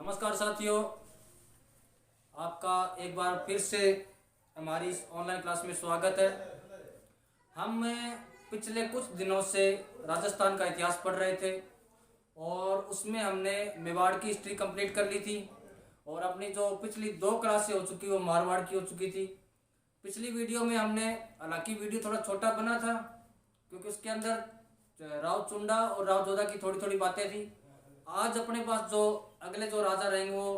नमस्कार साथियों, आपका एक बार फिर से हमारी इस ऑनलाइन क्लास में स्वागत है। हम पिछले कुछ दिनों से राजस्थान का इतिहास पढ़ रहे थे और उसमें हमने मेवाड़ की हिस्ट्री कंप्लीट कर ली थी और अपनी जो पिछली 2 क्लासें हो चुकी वो मारवाड़ की हो चुकी थी। पिछली वीडियो में हमने, हालांकि वीडियो थोड़ा छोटा बना था क्योंकि उसके अंदर राव चुंडा और राव जोधा की थोड़ी थोड़ी बातें थी। आज अपने पास जो अगले जो राजा रहेंगे वो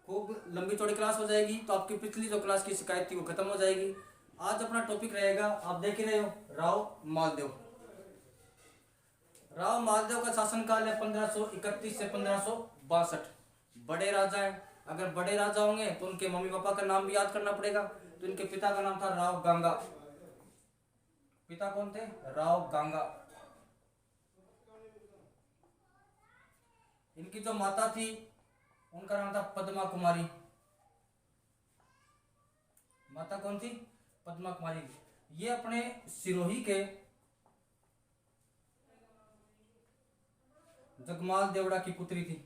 खूब लंबी चौड़ी क्लास हो जाएगी, तो आपकी पिछली जो क्लास की शिकायत थी वो खत्म हो जाएगी। आज अपना टॉपिक रहेगा, आप देख ही रहे हो, राव मालदेव। राव मालदेव का शासनकाल है 1531 से 1562। बड़े राजा हैं। अगर बड़े राजा होंगे तो उनके मम्मी पापा का नाम भी याद करना पड़ेगा। तो इनके पिता का नाम था राव गांगा। पिता कौन थे? राव गांगा। इनकी जो माता थी उनका नाम था पद्मा कुमारी। माता कौन थी? पद्मा कुमारी। ये अपने सिरोही के जगमाल देवड़ा की पुत्री थी।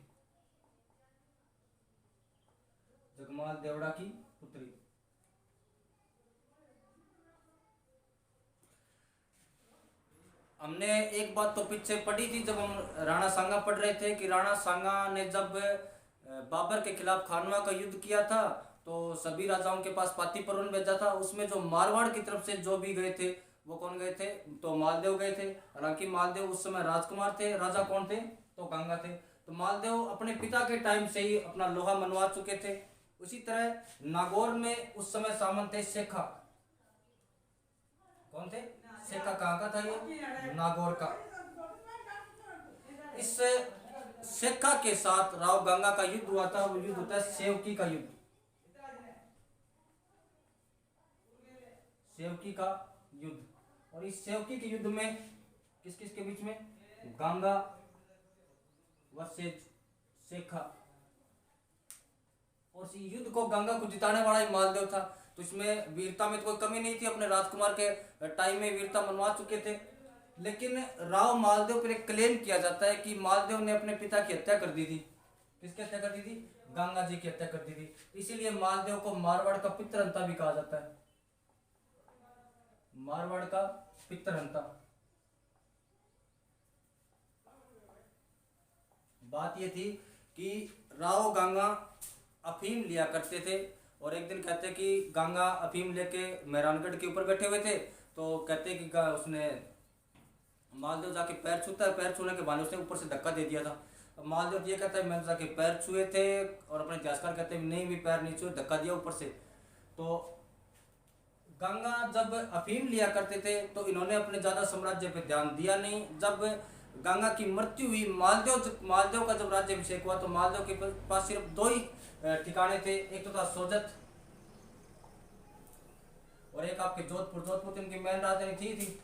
जगमाल देवड़ा की पुत्री। हमने एक बात तो पीछे पढ़ी थी जब हम राणा सांगा पढ़ रहे थे कि राणा सांगा ने जब बाबर के खिलाफ खानवा का युद्ध किया था तो सभी राजाओं के पास पाती परवन भेजा था। उसमें जो मारवाड़ की तरफ से जो भी गए थे वो कौन गए थे? तो मालदेव गए थे। हालांकि मालदेव उस समय राजकुमार थे। राजा कौन थे? तो गंगा थे। तो मालदेव अपने पिता के टाइम से ही अपना लोहा मनवा चुके थे। उसी तरह नागौर में उस समय सामंत थे शेखा। कौन थे? शेखा। कहाँ का था ये? नागौर का। इस शेखा के साथ राव गंगा का युद्ध हुआ था। वो युद्ध होता है सेवकी का युद्ध। सेवकी का युद्ध। और इस सेवकी के युद्ध में किस किस के बीच में? गंगा वर्सेस शेखा। और इस युद्ध को गंगा को जिताने वाला ही मालदेव था। तो इसमें वीरता में तो कोई कमी नहीं थी। अपने राजकुमार के टाइम में वीरता मनवा चुके थे। लेकिन राव मालदेव पर एक क्लेम किया जाता है कि मालदेव ने अपने पिता की हत्या कर दी थी। किसकी हत्या कर दी थी? गंगा जी की हत्या कर दी थी। इसीलिए मालदेव को मारवाड़ का पितृहंता भी कहा जाता है। मारवाड़ का पितृहंता। बात ये थी कि राव गंगा अफीम लिया करते थे और एक दिन कहते कि गंगा अफीम लेके मेहरानगढ़ के ऊपर बैठे हुए थे। तो कहते कि उसने मालदेव जाके पैर छूता है। पैर छूने के बाद उसने ऊपर से धक्का दे दिया था। अब मालदेव ये कहता है मैंने जाके पैर छुए थे, और अपने इतिहासकार कहते हैं नहीं भी पैर नहीं छुए, धक्का दिया ऊपर से। तो गंगा जब अफीम लिया करते थे तो इन्होंने अपने ज्यादा साम्राज्य पे ध्यान दिया नहीं। जब गंगा की मृत्यु हुई, मालदेव का जब राज्याभिषेक हुआ तो मालदेव के पास सिर्फ 2 ही ठिकाने थे। एक तो था सोजत और एक आपके जोधपुर। जोधपुर इनकी मेन राजधानी थी।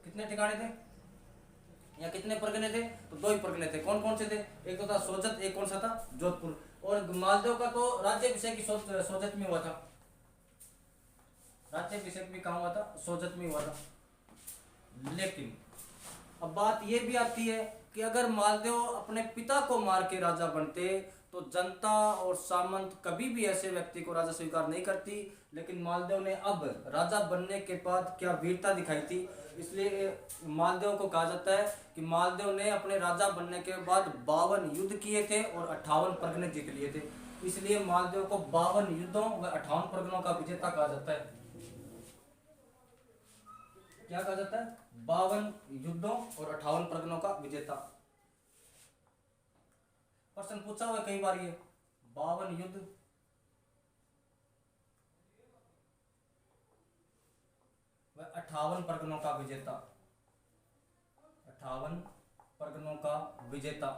कितने ठिकाने थे या कितने परगने थे? तो 2 ही परगने थे। कौन कौन से थे? एक तो था सोजत, एक कौन सा था? जोधपुर। और मालदेव का तो राज्याभिषेक ही सोजत में हुआ था। राज्याभिषेक भी कहाँ हुआ था? सोजत में हुआ था। लेकिन अब बात यह भी आती है कि अगर मालदेव अपने पिता को मार के राजा बनते तो जनता और सामंत कभी भी ऐसे व्यक्ति को राजा स्वीकार नहीं करती। लेकिन मालदेव ने अब राजा बनने के बाद क्या वीरता दिखाई थी, इसलिए मालदेव को कहा जाता है कि मालदेव ने अपने राजा बनने के बाद 52 युद्ध किए थे और 58 परगने जीत लिए थे। इसलिए मालदेव को 52 युद्धों व 58 परगनों का विजेता कहा जाता है। क्या कहा जाता है? 52 युद्धों और 58 परगनों का विजेता। प्रश्न पूछा हुआ कई बार ये 52 युद्ध व 58 परगनों का विजेता। 58 परगनों का विजेता।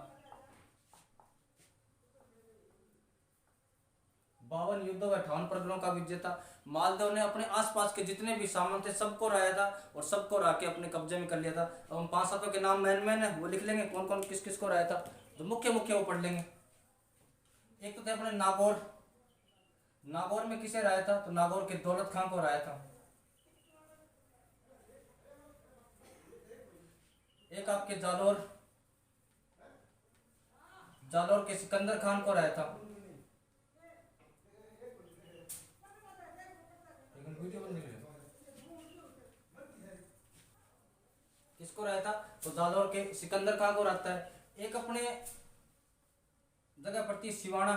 52 युद्धों व 58 परगनों का विजेता। मालदेव ने अपने आसपास के जितने भी सामंत थे सबको हराया था और सबको हरा के अपने कब्जे में कर लिया था। अब हम 5-7 के नाम मैन है वो लिख लेंगे, कौन कौन किस किस को हराया था। तो मुख्य वो पढ़ लेंगे। एक तो थे अपने नागौर। नागौर में किसे हराया था? तो नागौर के दौलत खां को हराया था। एक आपके जालोर जालौर के सिकंदर खान को हराया था। किसको हराया था? तो जालौर के सिकंदर खान को हराता है। एक अपने जगह पड़ती सिवाना,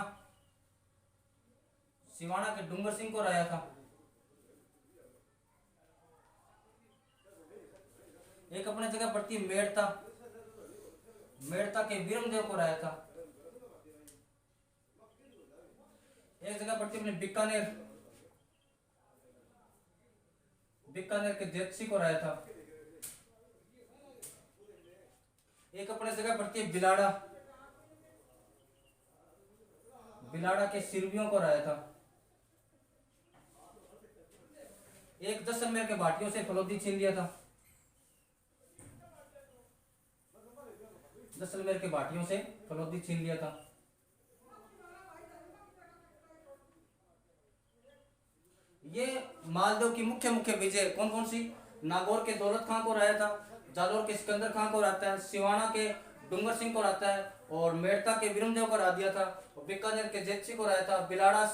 सिवाना के डूंगर सिंह को हराया था। एक अपने जगह पड़ती मेड़ता, मेड़ता के वीरमदेव को हराया था। एक जगह पड़ती अपने बीकानेर, बीकानेर के जेतसी को हराया था। एक अपने जगह पड़ती है बिलाड़ा, बिलाड़ा के सिरवियों को हराया था। एक जैसलमेर के भाटियों से फलोदी छीन लिया था, जैसलमेर के भाटियों से फलोदी छीन लिया था। ये मालदेव की मुख्य मुख्य विजय कौन कौन सी? नागौर के दौलत खां को हराया था, जालौर के सिकंदर खां को हराता है, सिवाना के डूंगर सिंह को हराता है, और मेड़ता के वीरमदेव को हरा दिया था, और बीकानेर के जेतसी को हराया था, बिलाड़ा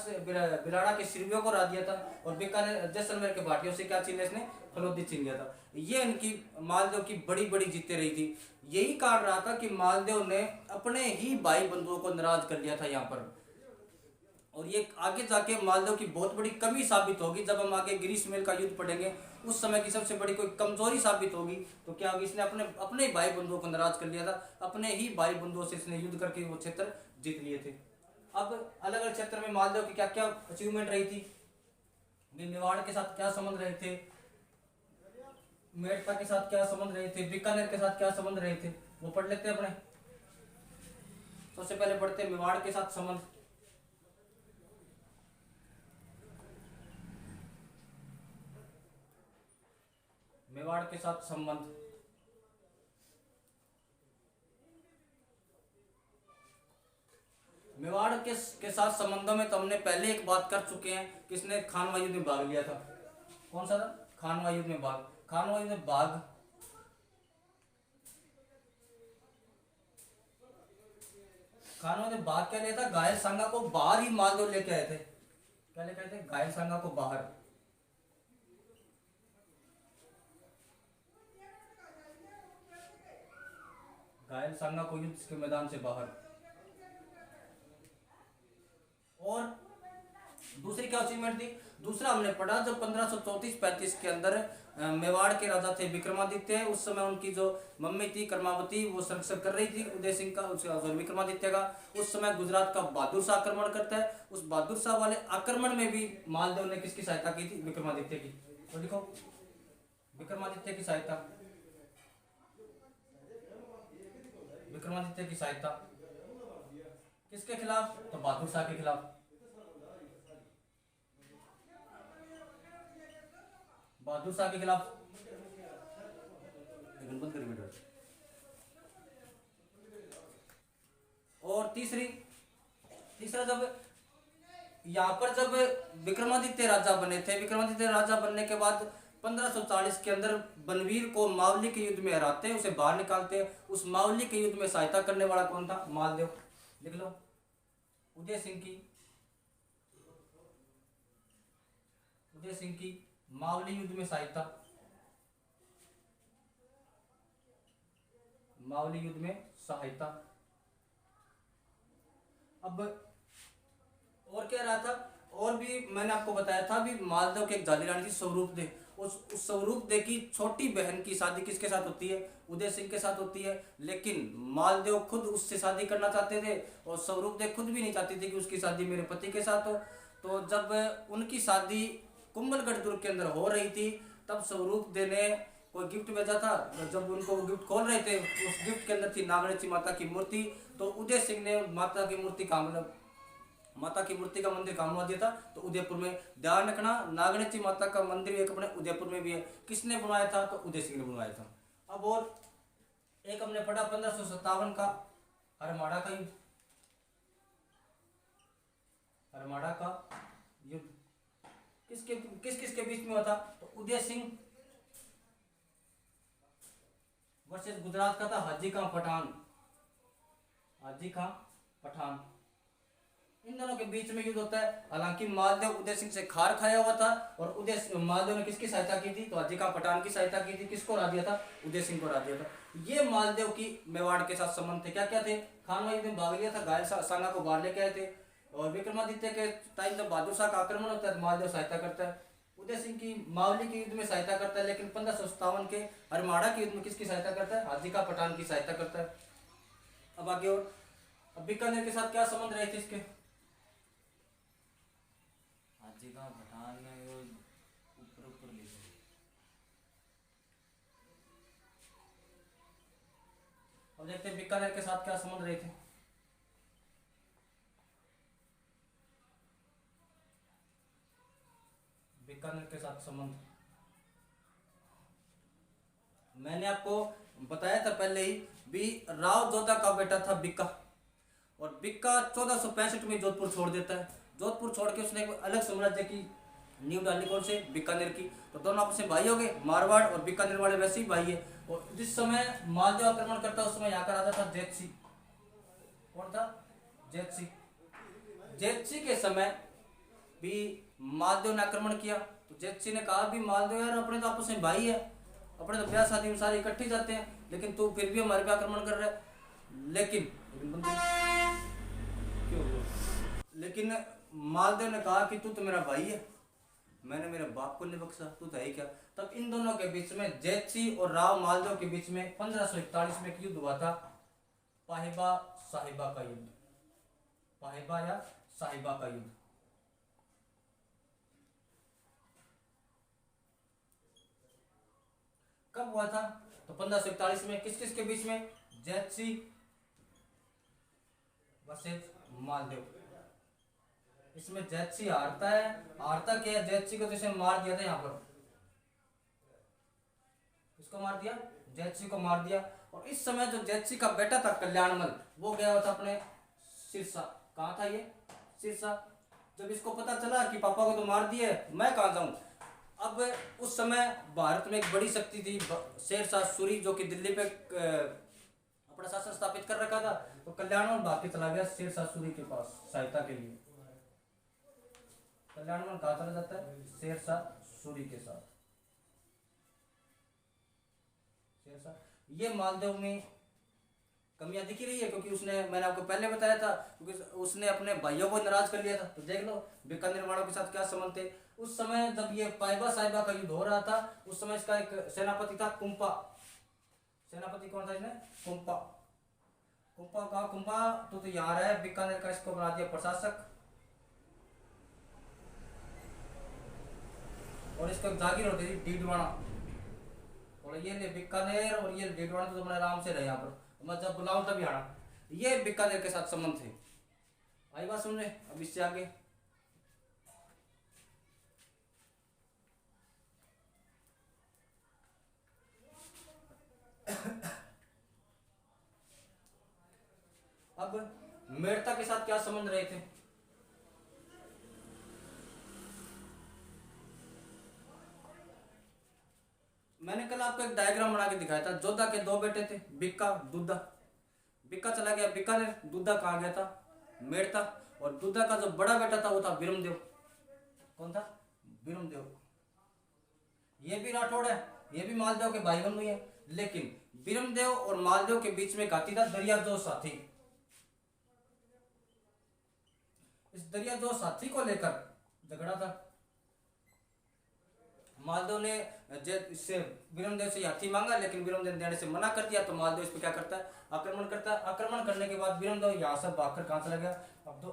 के सिरवियों को हरा दिया था, और बीकानेर जैसलमेर के भाटियों से क्या छीन लिया इसने? फलोदी छीन लिया था। ये इनकी मालदेव की बड़ी बड़ी जीतें रही थी। यही कारण रहा था कि मालदेव ने अपने ही भाई बंधुओं को नाराज कर लिया था यहाँ पर, और ये आगे जाके मालदेव की बहुत बड़ी कमी साबित होगी। जब हम आगे ग्रीष्मेल का युद्ध पढ़ेंगे उस समय की सबसे बड़ी कोई कमजोरी साबित होगी तो क्या होगी? इसने अपने अपने भाई बंधुओं को नाराज कर लिया था, अपने ही भाई बंधुओं से इसने युद्ध करके वो क्षेत्र जीत लिए थे। अब अलग अलग क्षेत्र में मालदेव की क्या क्या अचीवमेंट रही थी, मेवाड़ के साथ क्या संबंध रहे थे, मेड़ता के साथ क्या संबंध रहे थे, बीकानेर के साथ क्या संबंध रहे थे, वो पढ़ लेते हैं अपने। सबसे पहले पढ़ते हैं मेवाड़ के साथ संबंध। मेवाड़ के साथ संबंध, मेवाड़ के साथ संबंधों में तो हमने पहले एक बात कर चुके हैं, किसने खानवा युद्ध में भाग लिया था? कौन सा था? खानवा युद्ध में भाग। खानवा युद्ध में भाग खानवा ने भाग क्या लिया था? घायल सांगा को बाहर ही मालदेव लेके आए थे। क्या लेके आए थे? घायल सांगा को बाहर। घायल सांगा को युद्ध के मैदान से बाहर। और दूसरी क्या अचीवमेंट थी? दूसरा हमने पढ़ा जब 1534-35 के अंदर मेवाड़ के राजा थे विक्रमादित्य, उस समय उनकी जो मम्मी थी कर्मावती वो संरक्षण कर रही थी उदय सिंह का, विक्रमादित्य का। उस समय गुजरात का बहादुर शाह आक्रमण करता है, उस बहादुर शाह वाले आक्रमण में भी मालदेव ने किसकी सहायता की थी? विक्रमादित्य की। तो देखो विक्रमादित्य की सहायता, विक्रमादित्य की सहायता किसके खिलाफ? तो बहादुर शाह के खिलाफ। बहादुर शाह के खिलाफ। और तीसरा जब यहाँ पर जब विक्रमादित्य राजा बने थे, विक्रमादित्य राजा बनने के बाद 1540 के अंदर बनवीर को मावली के युद्ध में हराते हैं, उसे बाहर निकालते हैं। उस मावली के युद्ध में सहायता करने वाला कौन था? मालदेव। लिख लो, उदय सिंह की मावली युद्ध में सहायता, मावली युद्ध में सहायता। अब और क्या रहा था? और भी मैंने आपको बताया था भी मालदेव की एक जाली रानी थी स्वरूप दे। उस स्वरूप दे की छोटी बहन की शादी किसके साथ होती है? उदय सिंह के साथ होती है। लेकिन मालदेव खुद उससे शादी करना चाहते थे और स्वरूप दे खुद भी नहीं चाहती थी कि उसकी शादी मेरे पति के साथ हो। तो जब उनकी शादी कुंभलगढ़ दुर्ग के अंदर हो रही थी तब स्वरूप दे ने कोई गिफ्ट भेजा था। जब उनको गिफ्ट खोल रहे थे उस गिफ्ट के अंदर थी नागणेची माता की मूर्ति। तो उदय सिंह ने माता की मूर्ति का मंदिर काम दिया था। तो उदयपुर में, ध्यान रखना, नागणेची माता का मंदिर एक अपने उदयपुर में भी है। किसने बनवाया था? तो उदय सिंह ने बनवाया था। अब और एक हमने पढ़ा 1557 का हरमाड़ा का युद्ध। हरमाड़ा का युद्ध किस के बीच में हुआ था? तो उदय सिंह वर्सेस गुजरात का था हाजी खां पठान। हाजी खां पठान, इन दोनों के बीच में युद्ध होता है। हालांकि मालदेव उदय सिंह से खार खाया हुआ था और मालदेव ने किसकी सहायता की थी, तो हाजी खान पठान की सहायता की थी। किसको हरा दिया था, उदय सिंह को हरा दिया था। ये मालदेव की मेवाड़ के साथ संबंध थे। क्या क्या थे, खानवा युद्ध में भाग लिया था, घायल सांगा को बाहर लेके आए थे, और विक्रमादित्य के टाइम जब बहादुर शाह का आक्रमण होता है तो मालदेव सहायता करता है। उदय सिंह की मावली के युद्ध में सहायता करता है, लेकिन 1557 के हरमाड़ा के युद्ध में किसकी सहायता करता है, हाजी खान पठान की सहायता करता है। अब आगे और, अब बीकानेर के साथ क्या संबंध रहे थे इसके, हाजी खान पठान ने ऊपर ऊपर लिखे। अब देखते हैं बीकानेर के साथ क्या संबंध रहे थे। बीकानेर के साथ संबंध मैंने आपको बताया था पहले ही भी, राव जोधा का बेटा था बिक्का, और बिक्का 1465 में जोधपुर छोड़ देता है। जोधपुर छोड़ के उसने एक अलग साम्राज्य की नींव डाली, कौन से, बीकानेर की। तो दोनों आपस में भाई हो गए, मारवाड़ और बीकानेर वाले वैसे ही भाई है। और जिस समय मालदेव आक्रमण करता उस समय यहाँ का राजा था जैत सिंह। कौन था, जैत सिंह। जैत सिंह के समय भी मालदेव ने आक्रमण किया, तो जैत सिंह ने कहा भी मालदेव यार अपने तो आपस में भाई है, अपने तो ब्याह शादी में सारे इकट्ठे जाते हैं, लेकिन तू फिर भी हमारे पे आक्रमण कर रहा है। लेकिन लेकिन मालदेव ने कहा कि तू तो मेरा भाई है, मैंने मेरे बाप को नहीं बख्शा, तू तो है क्या। तब इन दोनों के बीच में, जैतसी और राव मालदेव के बीच में 1541 में एक युद्ध हुआ था, पाहिबा साहिबा का युद्ध। पाहिबा या साहिबा का युद्ध। कब हुआ था, तो 1541 में। किस किस के बीच में, जैतसी वर्सेस मालदेव। इसमें जैतसी हारता है। हारता क्या है, जैतसी को जिसने मार दिया था यहाँ पर, इसको मार दिया, जैतसी को मार दिया। और इस समय जो जैतसी का बेटा था कल्याणमल, वो गया हुआ था अपने सिरसा। कहाँ था ये, सिरसा। जब इसको पता चला कि पापा को तो मार दिए, मैं कहाँ जाऊं। अब उस समय भारत में एक बड़ी शक्ति थी शेरशाह सूरी, जो कि दिल्ली पे अपना शासन स्थापित कर रखा था। तो कल्याणमल भाग के चला गया शेरशाह सूरी के पास सहायता के लिए। कल्याणमल कहाँ चला जाता है, शेरशाह सूरी के साथ। शेरशाह, ये मालदेव में कमियां दिखी रही है, क्योंकि उसने, मैंने आपको पहले बताया था, क्योंकि उसने अपने भाइयों को नाराज कर लिया था। तो देख लो बीकानेर वालों के साथ क्या संबंध थे। उस समय जब ये पाइबा साहिबा का युद्ध हो रहा था, उस समय इसका एक सेनापति था कुंपा। सेनापति कौन था इसने, कुंपा। कुंपा का, कुंपा तो यहाँ रहा है बीकानेर का, इसको बना दिया प्रशासक। और इसको जागीर होती थी डीडवाना, और ये ले बीकानेर और ये डीडवाना, तो तुमने आराम से रहे यहाँ पर, मैं जब बुलाऊं तभी आना। ये बीकानेर के साथ संबंध थे। आई बात सुन रहे, अब इससे आगे अब मेड़ता के साथ क्या संबंध रहे थे। मैंने कल आपको एक डायग्राम बना के दिखाया था। जोधा के दो बेटे थे, बिक्का, दूधा। बिक्का चला गया बीकानेर, दूधा कहाँ गया था, मेड़ता। और दूधा का जो बड़ा बेटा था वो था बिरमदेव। कौन था, बिरमदेव। ये भी राठौड़ है, ये भी मालदेव के भाई बंधु है। लेकिन बिरमदेव और मालदेव के बीच में घाटी था दरियाजो साथी। इस दरियाजो साथी को लेकर झगड़ा था। मालदेव ने इससे बिरमदेव से हाथी मांगा, लेकिन बिरमदेव देने से मना कर दिया। तो मालदेव इस पर क्या करता है, आक्रमण करता है। आक्रमण करने के बाद बिरमदेव यहाँ से भागकर कहां चला गया, अब तो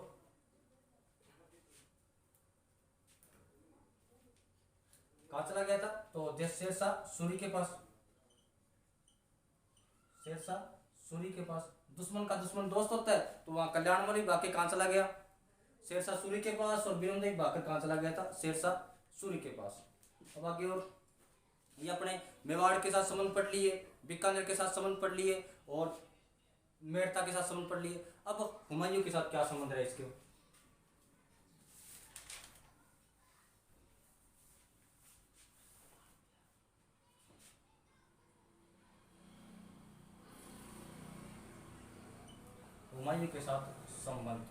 कहां चला गया था, तो शेरशाह सूरी के पास। शेरशाह सूरी के पास। दुश्मन का दुश्मन दोस्त होता है, तो वहां कल्याणमल भी भाग के कहां चला गया, शेरशाह सूरी के पास। और बिरमदेव भागकर कहां चला गया था, शेरशाह सूरी के पास। अब आगे और, ये अपने मेवाड़ के साथ संबंध पढ़ लिए, बीकानेर के साथ संबंध पढ़ लिए, और मेड़ता के साथ संबंध पढ़ लिए। अब हुमायूं के साथ क्या संबंध है इसके, हुमायूं के साथ संबंध।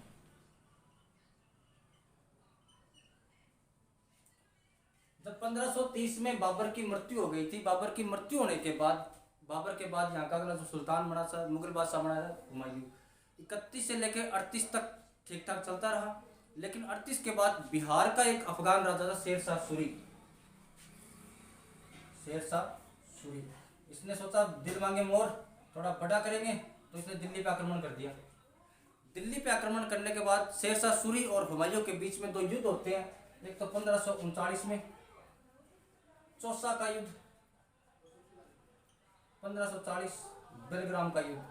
जब 1530 में बाबर की मृत्यु हो गई थी, बाबर की मृत्यु होने के बाद, बाबर के बाद यहाँ का अगला जो सुल्तान बना था, मुगल बादशाह बना था हुमायूं, 31 से लेकर 38 तक ठीक ठाक चलता रहा। लेकिन 38 के बाद बिहार का एक अफगान राजा था शेरशाह सूरी, शेरशाह सूरी। इसने सोचा दिल मांगे मोर, थोड़ा बड़ा करेंगे, तो इसने दिल्ली पे आक्रमण कर दिया। दिल्ली पे आक्रमण करने के बाद शेरशाह सूरी और हुमायूं के बीच में दो युद्ध होते हैं। एक तो 1539 में चौसा का युद्ध, 1540 बेलग्राम का युद्ध।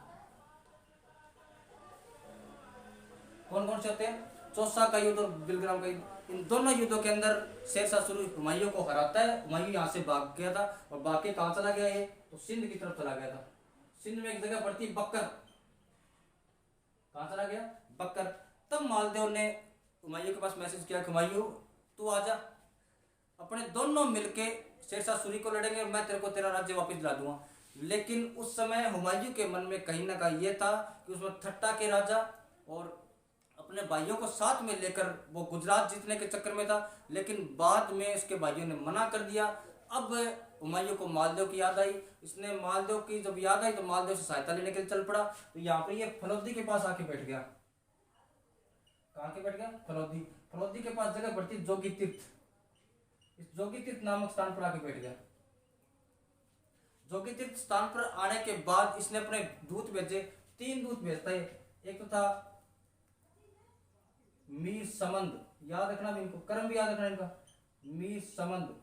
कौन कौन से होते हैं? चौसा का युद्ध और बेलग्राम का युद्ध। इन दोनों युद्धों के अंदर शेरशाह सूरी हुमायूं को हराता है। हुमायूं यहाँ से भाग गया था और भाग के कहाँ चला गया? ये तो सिंध की तरफ चला गया था। सिंध में एक जगह पड़ती है बक्कर, कहाँ चला गया? बक्कर। तब मालदेव ने हुमायूं के पास मैसेज किया, हुमायूं तू आजा, अपने दोनों मिलके शेरशाह सूरी को लड़ेंगे और मैं तेरे को तेरा राज्य वापस दिला दूंगा। लेकिन उस समय हुमायूं के मन में कहीं ना कहीं ये था कि उसमें ठट्टा के राजा और अपने भाइयों को साथ में लेकर वो गुजरात जीतने के चक्कर में था। लेकिन बाद में उसके भाइयों ने मना कर दिया। अब हुमायूं को मालदेव की याद आई। इसने मालदेव की जब याद आई तो मालदेव से सहायता लेने के लिए चल पड़ा। तो यहाँ पे ये फलोदी के पास आके बैठ गया। कहाँ के बैठ गया? फलोदी। फलोदी के पास जगह पड़ती जोगी तीर्थ। इस जोगी तीर्थ नामक स्थान पर आके बैठ गया। जोगी तीर्थ स्थान पर आने के बाद इसने अपने दूत भेजे, 3 दूत भेजता है। एक तो था मीर समंद, याद रखना भी इनको, कर्म भी याद रखना इनका। मीर समंद,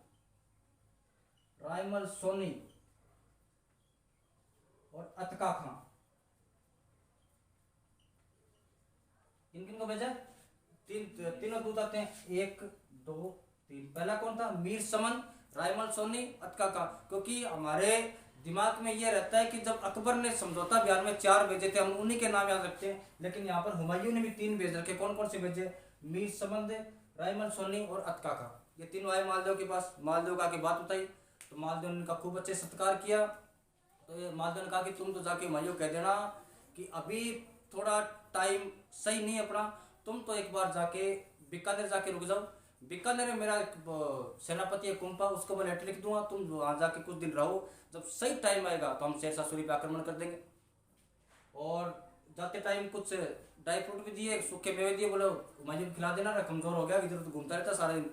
रायमल सोनी और अतका खां। किन किन को भेजा? तीनों दूत आते हैं, 1 2 3। पहला कौन था? मीर समंद, रायमल सोनी, अतका खां। क्योंकि हमारे दिमाग में यह रहता है कि जब अकबर ने समझौता बयान में 4 भेजे थे, हम उन्हीं के नाम याद रखते हैं। लेकिन यहाँ पर हुमायूं ने भी 3 भेज रखे। कौन कौन से भेजे? मीर समंद, रायमल सोनी और अतका खां। ये तीनों आए मालदेव के पास। मालदेव का की बात बताई तो मालदेव ने उनका खूब अच्छे सत्कार किया। तो ये मालदेव ने कहा कि तुम तो जाके हुमायूं कह देना कि अभी थोड़ा टाइम सही नहीं अपना, तुम तो एक बार जाके बीकानेर जाके रुक जाओ। बीकानेर में मेरा सेनापति है कुंपा, उसको मैं लेटर लिख दूंगा, तुम वहां जाके कुछ दिन रहो, जब सही टाइम आएगा तो हम शेरशाह सूरी पे आक्रमण कर देंगे। और जाते टाइम कुछ ड्राई फ्रूट भी दिए, सूखे मेवे दिए, बोले हुमायूं खिला देना, कमजोर हो गया, इधर तो घूमता रहता सारा दिन।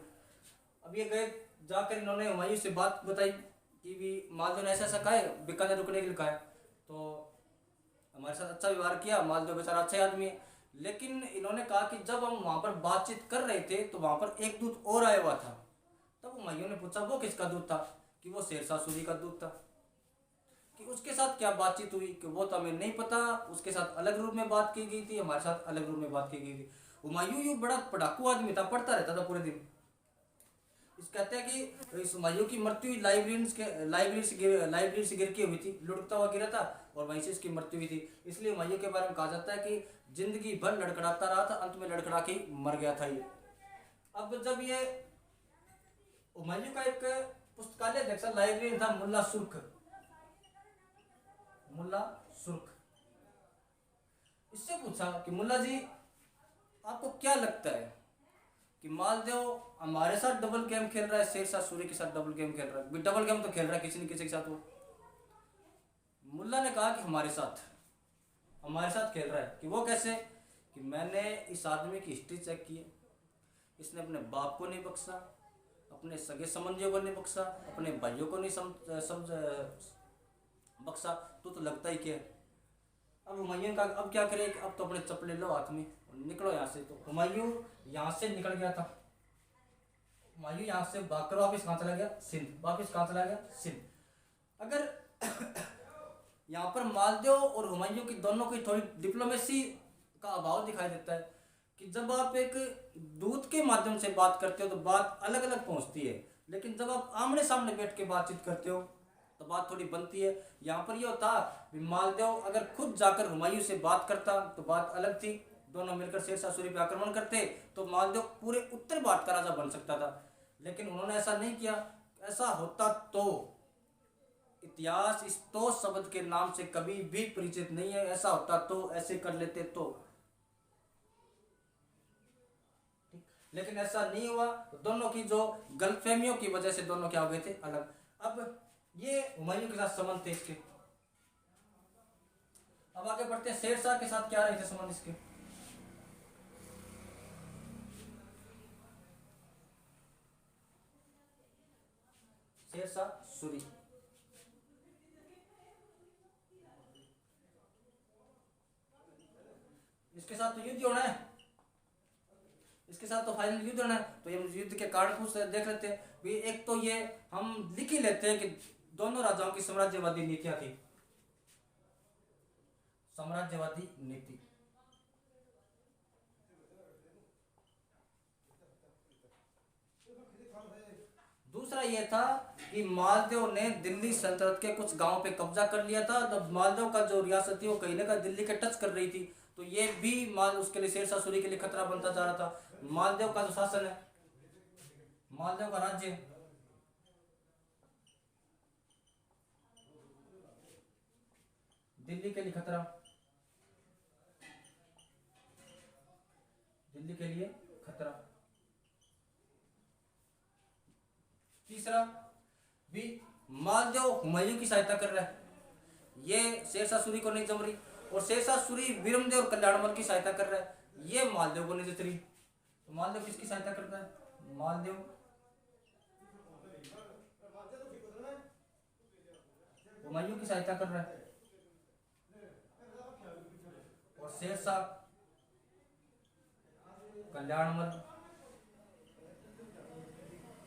अब ये गए, जाकर इन्होंने हुमायूं से बात बताई कि भी मालदेव ने ऐसा ऐसा कहा है, बीकानेर रुकने के लिए कहा है। तो हमारे साथ अच्छा व्यवहार किया, मालदेव बेचारा अच्छा आदमी है। लेकिन इन्होंने कहा कि जब हम वहां पर बातचीत कर रहे थे तो वहां पर एक दूत और आया हुआ था। तब हुमायूं ने पूछा वो किसका दूत था? कि वो शेरशाह सूरी का दूत था। कि उसके साथ क्या बातचीत हुई? कि वो तो हमें नहीं पता, उसके साथ अलग रूप में बात की गई थी, हमारे साथ अलग रूप में बात की गई थी। हुमायूं यूं बड़ा पढ़ाकू आदमी था, पढ़ता रहता था पूरे दिन। इस कहते हैं कि इस हुमायूं की मृत्यु लाइब्रेरी से गिर के हुई थी, लुढ़कता हुआ गिरा था और वहीं से इसकी मृत्यु हुई थी। इसलिए हुमायूं के बारे में कहा जाता है कि जिंदगी भर लड़खड़ाता रहा था, अंत में लड़खड़ा के मर गया था ये। अब जब ये हुमायूं का एक पुस्तकालय अध्यक्ष लाइब्रेरी था मुल्ला सुर्ख, मुल्ला सुर्ख। इससे पूछा कि मुल्ला जी आपको क्या लगता है कि मालदेव हमारे साथ डबल गेम खेल रहा है, शेरशाह सूरी के साथ डबल गेम खेल रहा है? डबल गेम तो खेल रहा है किसी न किसी के साथ वो। मुल्ला ने कहा कि हमारे साथ खेल रहा है। कि वो कैसे? कि मैंने इस आदमी की हिस्ट्री चेक की है, इसने अपने बाप को नहीं बख्शा, अपने सगे संबंधियों को नहीं बख्शा, अपने भाइयों को नहीं बख्शा, तो लगता ही क्या है। अब हुमायूं का अब क्या करे? अब तो अपने चप्पल लो हाथ में और निकलो यहाँ से। तो हुमायूं यहाँ से निकल गया था। हुमायूं यहाँ से भागकर वापिस कहाँ चला गया? सिंध। वापिस कहाँ चला गया? सिंध। अगर यहाँ पर मालदेव और हुमायूं की दोनों की थोड़ी डिप्लोमेसी का अभाव दिखाई देता है कि जब आप एक दूत के माध्यम से बात करते हो तो बात अलग अलग पहुंचती है, लेकिन जब आप आमने सामने बैठ के बातचीत करते हो तो बात थोड़ी बनती है। यहाँ पर यह होता मालदेव अगर खुद जाकर हुमायूं से बात करता तो बात अलग थी, दोनों मिलकर शेरशाह सूरी पे आक्रमण करते तो मालदेव पूरे उत्तर भारत का राजा बन सकता था। लेकिन उन्होंने ऐसा नहीं किया। ऐसा होता तो इतिहास इस तो शब्द के नाम से कभी भी परिचित नहीं है। ऐसा होता तो, ऐसे कर लेते तो, लेकिन ऐसा नहीं हुआ। तो दोनों की जो गलतफहमियों की वजह से दोनों क्या हो गए थे, अलग। अब ये हुमायूं के साथ संबंध थे इसके। अब आगे बढ़ते हैं, शेरशाह के साथ क्या रहे थे संबंध इसके। शेरशाह सूरी, इसके साथ तो युद्ध होना है, इसके साथ तो फाइनल युद्ध होना है। तो ये युद्ध के कारण कुछ देख लेते हैं भी। एक तो ये हम लिख ही लेते हैं कि दोनों राजाओं की साम्राज्यवादी नीतियां थी, साम्राज्यवादी नीति। दूसरा ये था कि मालदेव ने दिल्ली सल्तनत के कुछ गांवों पे कब्जा कर लिया था। तो मालदेव का जो रियासत थी वो कहीं ना कहीं दिल्ली के टच कर रही थी। तो ये भी माल उसके लिए, शेरशाह सूरी के लिए खतरा बनता जा रहा था। मालदेव का जो शासन है, मालदेव का राज्य, दिल्ली के लिए खतरा, दिल्ली के लिए खतरा। तीसरा भी, मालदेव हुमायूं की सहायता कर रहा है, ये शेरशाह सूरी को नहीं जम रही। और शेरशाह सूरी वीरमदेव और कल्याणमल की सहायता कर रहा है, ये मालदेव को नहीं जच रही। तो मालदेव किसकी सहायता करता है, मालदेव हुमायूं की सहायता कर रहा है। और शेरशाह कल्याणमल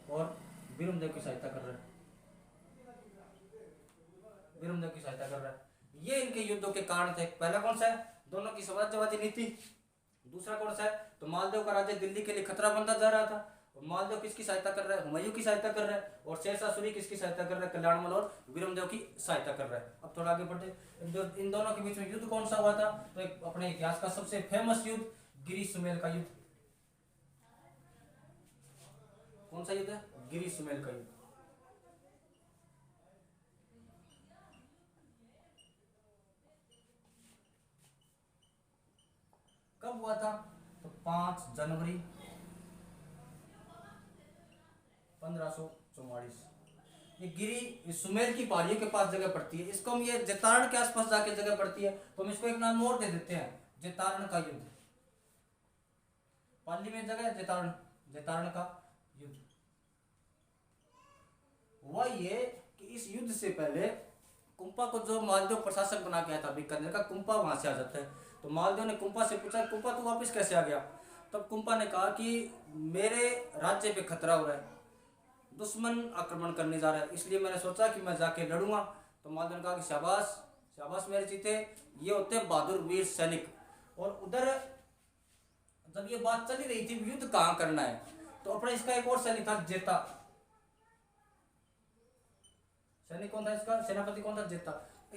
और वीरमदेव की सहायता कर रहा है, वीरमदेव की सहायता कर रहा है। ये इनके युद्धों के कारण थे। पहला कौन सा है, दोनों की साम्राज्यवादी नीति। दूसरा कौन सा है, तो मालदेव का राज्य दिल्ली के लिए खतरा बनता जा रहा था। और मालदेव किसकी सहायता कर रहा है, हुमायूं की सहायता कर रहा है। और शेरशाह सूरी किसकी सहायता कर रहा है, कल्याणमल और वीरमदेव की सहायता कर रहा है। अब थोड़ा आगे बढ़ते, इन दोनों के बीच में युद्ध कौन सा हुआ था, तो एक अपने इतिहास का सबसे फेमस युद्ध, गिरी सुमेल का युद्ध। कौन सा युद्ध है, गिरी सुमेल का युद्ध। कब हुआ था, तो 5 जनवरी 1544। ये गिरी सुमेल की पहाड़ियों के पास जगह पड़ती है। इसको हम, ये जेतारण के आसपास जाके जगह पड़ती है, तो हम इसको एक नाम और दे देते हैं, जेतारण का युद्ध। पाली में जगह है जेतारण, जेतारण का युद्ध। हुआ ये कि इस युद्ध से पहले कुंपा को जो मालदेव प्रशासक बना के आया था बीकानेर का, कुंपा वहां से आ जाता है। तो मालदेव ने कुंपा से पूछा, कुंपा तू वापस कैसे आ गया। तब कुंपा ने कहा कि मेरे राज्य पे खतरा हो रहा है, दुश्मन आक्रमण करने जा रहा है, इसलिए मैंने सोचा कि मैं जाके लड़ूंगा। तो मालदेव ने कहा कि शाबाश शाबाश मेरे चीते, ये होते बहादुर वीर सैनिक। और उधर जब ये बात चली रही थी युद्ध कहाँ करना है, तो अपना इसका एक और सैनिक था, जेता। सैनिक कौन था इसका, सेनापति कौन था, जेता।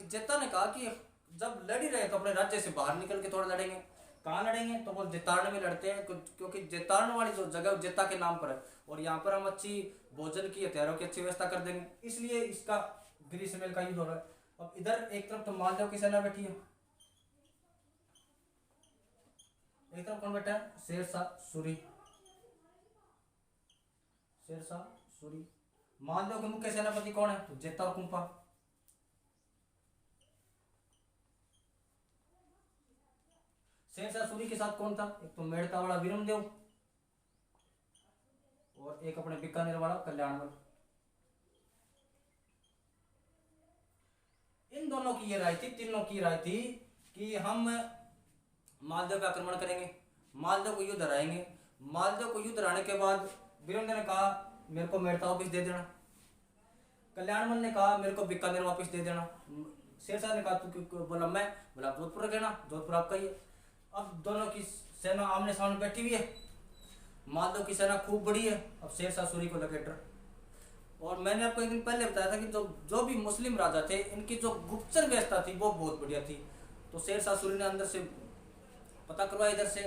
जेता ने कहा कि जब लड़ ही रहे तो अपने राज्य से बाहर निकल के थोड़ा लड़ेंगे। कहाँ लड़ेंगे, तो वो जेतारण में लड़ते हैं, क्योंकि जेतारण वाली जो जगह जेता के नाम पर है, और यहाँ पर हम अच्छी भोजन की, हथियारों की अच्छी व्यवस्था कर देंगे, इसलिए इसका गिरी सुमेल का युद्ध हो रहा है। अब इधर एक तरफ तो मालदेव की सेना बैठी है, एक तरफ कौन बैठा है, शेरशाह सूरी, शेरशाह सूरी। मालदेव के मुख्य सेनापति कौन है, तो जेता और कुंपा। शेरशाह सूरी के साथ कौन था, एक तो मेड़ता वाला वीरमदेव और एक अपने बीकानेर वाला कल्याणमल। इन दोनों की ये राय थी, तीनों की राय थी कि हम मालदेव पे आक्रमण करेंगे, मालदेव को युद्ध हराएंगे। मालदेव को युद्ध हराने के बाद वीरमदेव ने कहा मेरे को मेड़ता वापस दे देना, कल्याणमल ने कहा मेरे को बीकानेर वापस दे देना। शेरशाह ने कहा तू बोला मैं, बोला जोधपुर रखेना, जोधपुर आपका ही है। अब दोनों की सेना आमने सामने बैठी हुई है, मालदेव की सेना खूब बड़ी है, अब शेरशाह सूरी को लगे डर। और मैंने आपको एक दिन पहले बताया था कि जो भी मुस्लिम राजा थे, इनकी जो गुप्तचर व्यवस्था थी वो बहुत बढ़िया थी। तो शेरशाह सूरी ने अंदर से पता करवाया, इधर से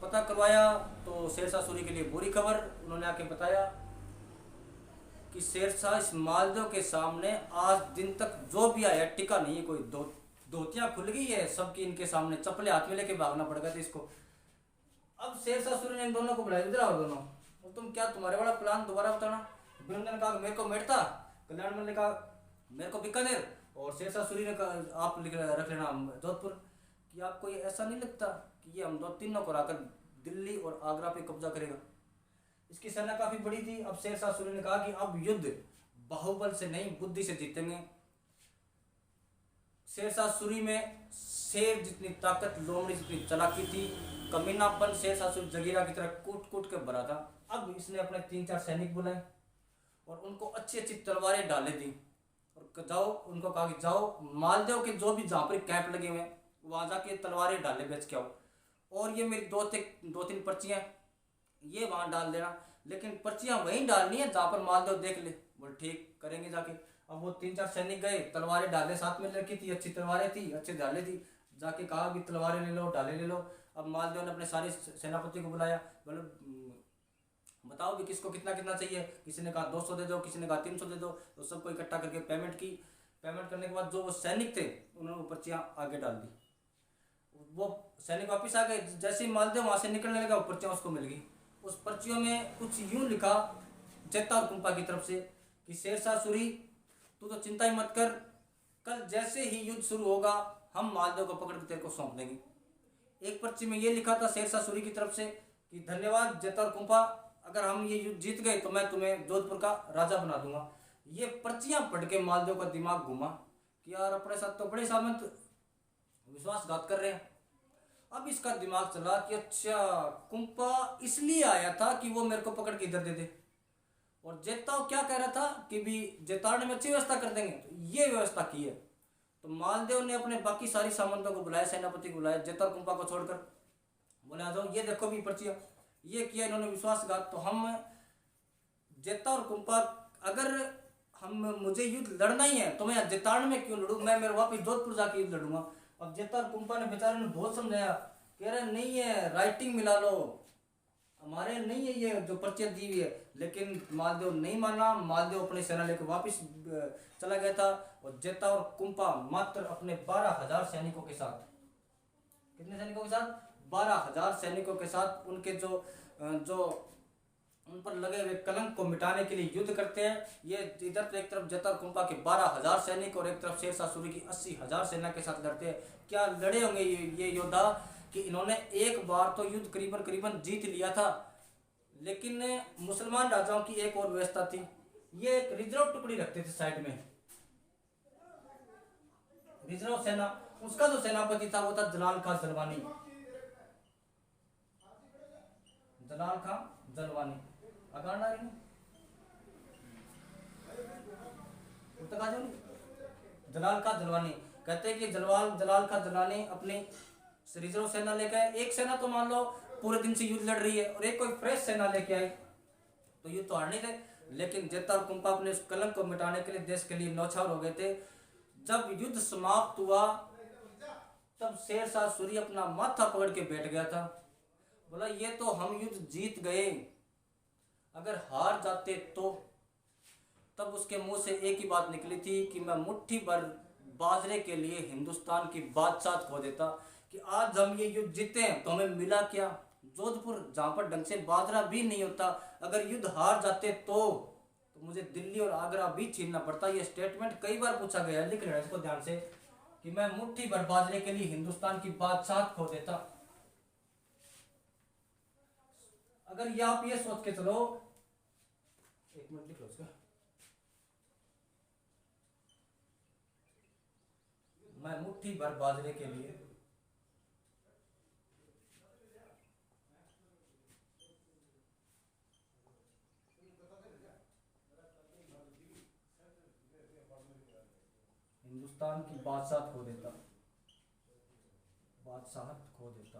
पता करवाया, तो शेरशाह सूरी के लिए बुरी खबर, उन्होंने आके बताया कि शेरशाह इस मालदेव के सामने आज दिन तक जो भी आया टिका नहीं है। कोई धोतियां खुल गई है सबकी, इनके सामने चप्पलें हाथ में लेके भागना पड़ गया था इसको। अब शेरशाह सूरी ने इन दोनों को बुलाया, इधर आओ दोनों, और तुम क्या तुम्हारे वाला प्लान दोबारा बताना। वीरेंद्र ने कहा मेरे को मेड़ता, कल्याण मल ने कहा मेरे को बीकानेर, और शेरशाह सूरी ने कहा आप रख लेना जोधपुर। कि आपको ये ऐसा नहीं लगता कि ये हम दो तीनों को आकर दिल्ली और आगरा पे कब्जा करेगा। इसकी सेना काफी बड़ी थी। अब शेरशाह सूरी ने कहा कि अब युद्ध बाहुबल से नहीं बुद्धि से जीतेंगे। शेरशाह सूरी में शेर जितनी ताकत, लोमड़ी जितनी चालाकी थी, कमीनापन शेरशाह सूरी जगीरा की तरह कूट कूट के भरा था। अब इसने अपने 3-4 सैनिक बुलाए और उनको अच्छी अच्छी तलवारें डाले दी और जाओ, उनको कहा कि जाओ मालदेव के जो भी जहाँ पर कैंप लगे हुए हैं वहां जाके तलवारें डाले बेच के आओ, और ये मेरी 2-3 पर्चियां ये वहां डाल देना, लेकिन पर्चियां वहीं डालनी है जहां पर मालदेव देख ले। बोल ठीक करेंगे जाके। अब वो 3-4 सैनिक गए, तलवारें डाले, साथ में रखी थी, अच्छी तलवारें थी, अच्छे डाले थी, जाके कहा कि तलवारें ले लो, डाले ले लो। अब मालदेव ने अपने सारे सेनापति को बुलाया, बोले बताओ कि किसको कितना कितना चाहिए। किसी ने कहा 200 दे दो, किसी ने कहा 300 दे दो। तो सबको इकट्ठा करके पेमेंट की। पेमेंट करने के बाद जो वो सैनिक थे उन्होंने वो पर्चियां आगे डाल दी। वो सैनिक वापस आ गए। जैसे ही मालदेव वहां से निकलने लगा वो पर्चियां उसको मिल गई। उस पर्चियों में कुछ यूं लिखा जेता और कुंपा की तरफ से कि शेरशाह सूरी तू तो चिंता ही मत कर, कल जैसे ही युद्ध शुरू होगा हम मालदेव को पकड़ के तेरे को सौंप देंगे। एक पर्ची में ये लिखा था शेरशाह सूरी की तरफ से कि धन्यवाद जेता और कुंपा, अगर हम ये युद्ध जीत गए तो मैं तुम्हें जोधपुर का राजा बना दूंगा। ये पर्चियां पढ़ के मालदेव का दिमाग घुमा कि यार अपने साथ तो बड़े सामंत विश्वासघात कर रहे हैं। अब इसका दिमाग चला कि अच्छा कुंपा इसलिए आया था कि वो मेरे को पकड़ के इधर दे दे, और जेताव क्या कह रहा था कि भी जेताड़ने में अच्छी व्यवस्था कर देंगे, तो ये व्यवस्था की है। तो मालदेव ने अपने बाकी सारी सामंतों को बुलाया, सेनापति को बुलाया, जेता और कुंपा को छोड़कर, बोले आ जाओ ये देखो भी पर्चियां, ये किया इन्होंने विश्वासघात। तो हम जेता और कुंपा, अगर मुझे युद्ध लड़ना ही है तो मैं जेताड़ में क्यों लड़ूं, मैं मेरे वापिस जोधपुर जाके युद्ध लड़ूंगा। अब जेता और कुंपा ने बेचारे ने बहुत समझाया, कह रहे नहीं है राइटिंग मिला लो, हमारे नहीं है ये जो पर्चियां दी हुई है। लेकिन मालदेव नहीं माना। मालदेव अपनी सेना लेकर वापस चला गया था और जेता और कुंपा मात्र अपने 12,000 सैनिकों के साथ, कितने सैनिकों के साथ, 12,000 सैनिकों के साथ, उनके जो उन पर लगे हुए कलंक को मिटाने के लिए युद्ध करते हैं। ये इधर तो एक तरफ जेता और कुंपा के 12,000 सैनिक और एक तरफ शेरशाह सूरी की 80,000 सेना के साथ लड़ते हैं। क्या लड़े होंगे ये योद्धा कि इन्होंने एक बार तो युद्ध करीबन जीत लिया था, लेकिन मुसलमान राजाओं की एक और व्यवस्था थी, ये एक रिजर्व टुकड़ी रखते थे साइड में, रिजर्व सेना। उसका जो सेनापति था वो था जलाल खां जलवानी, जलाल खां जलवानी। अगाड़ना रही जलाल खां जलवानी कहते हैं कि जलाल खां जलवानी अपनी रिजर्व सेना लेके आए। एक सेना तो मान लो पूरे दिन से युद्ध लड़ रही है और एक कोई फ्रेश सेना लेके आई, तो युद्ध तो हारने थे। लेकिन जेता और कुंपा अपने उस कलंक को मिटाने के लिए, देश के लिए न्यौछावर हो गए थे। जब युद्ध समाप्त हुआ तब शेरशाह सूरी अपना माथा पकड़ के बैठ गया था। बोला ये तो हम युद्ध जीत गए, अगर हार जाते तो। तब उसके मुंह से एक ही बात निकली थी कि मैं मुट्ठी भर बाजरे के लिए हिंदुस्तान की बादशाह खो देता। कि आज हम ये युद्ध जीते हैं तो हमें मिला क्या, जोधपुर जहां पर ढंग से बाजरा भी नहीं होता। अगर युद्ध हार जाते तो मुझे दिल्ली और आगरा भी छीनना पड़ता। ये स्टेटमेंट कई बार पूछा गया है, लिख लेना इसको ध्यान से, कि मैं मुट्ठी भर बाजरे के लिए हिंदुस्तान की बादशाह खो देता। अगर ये आप ये सोच के चलो, एक मिनट लिख लो इसका, मैं मुट्ठी भर बाजरे के लिए हिंदुस्तान की बादशाह खो देता, बादशाहत खो देता।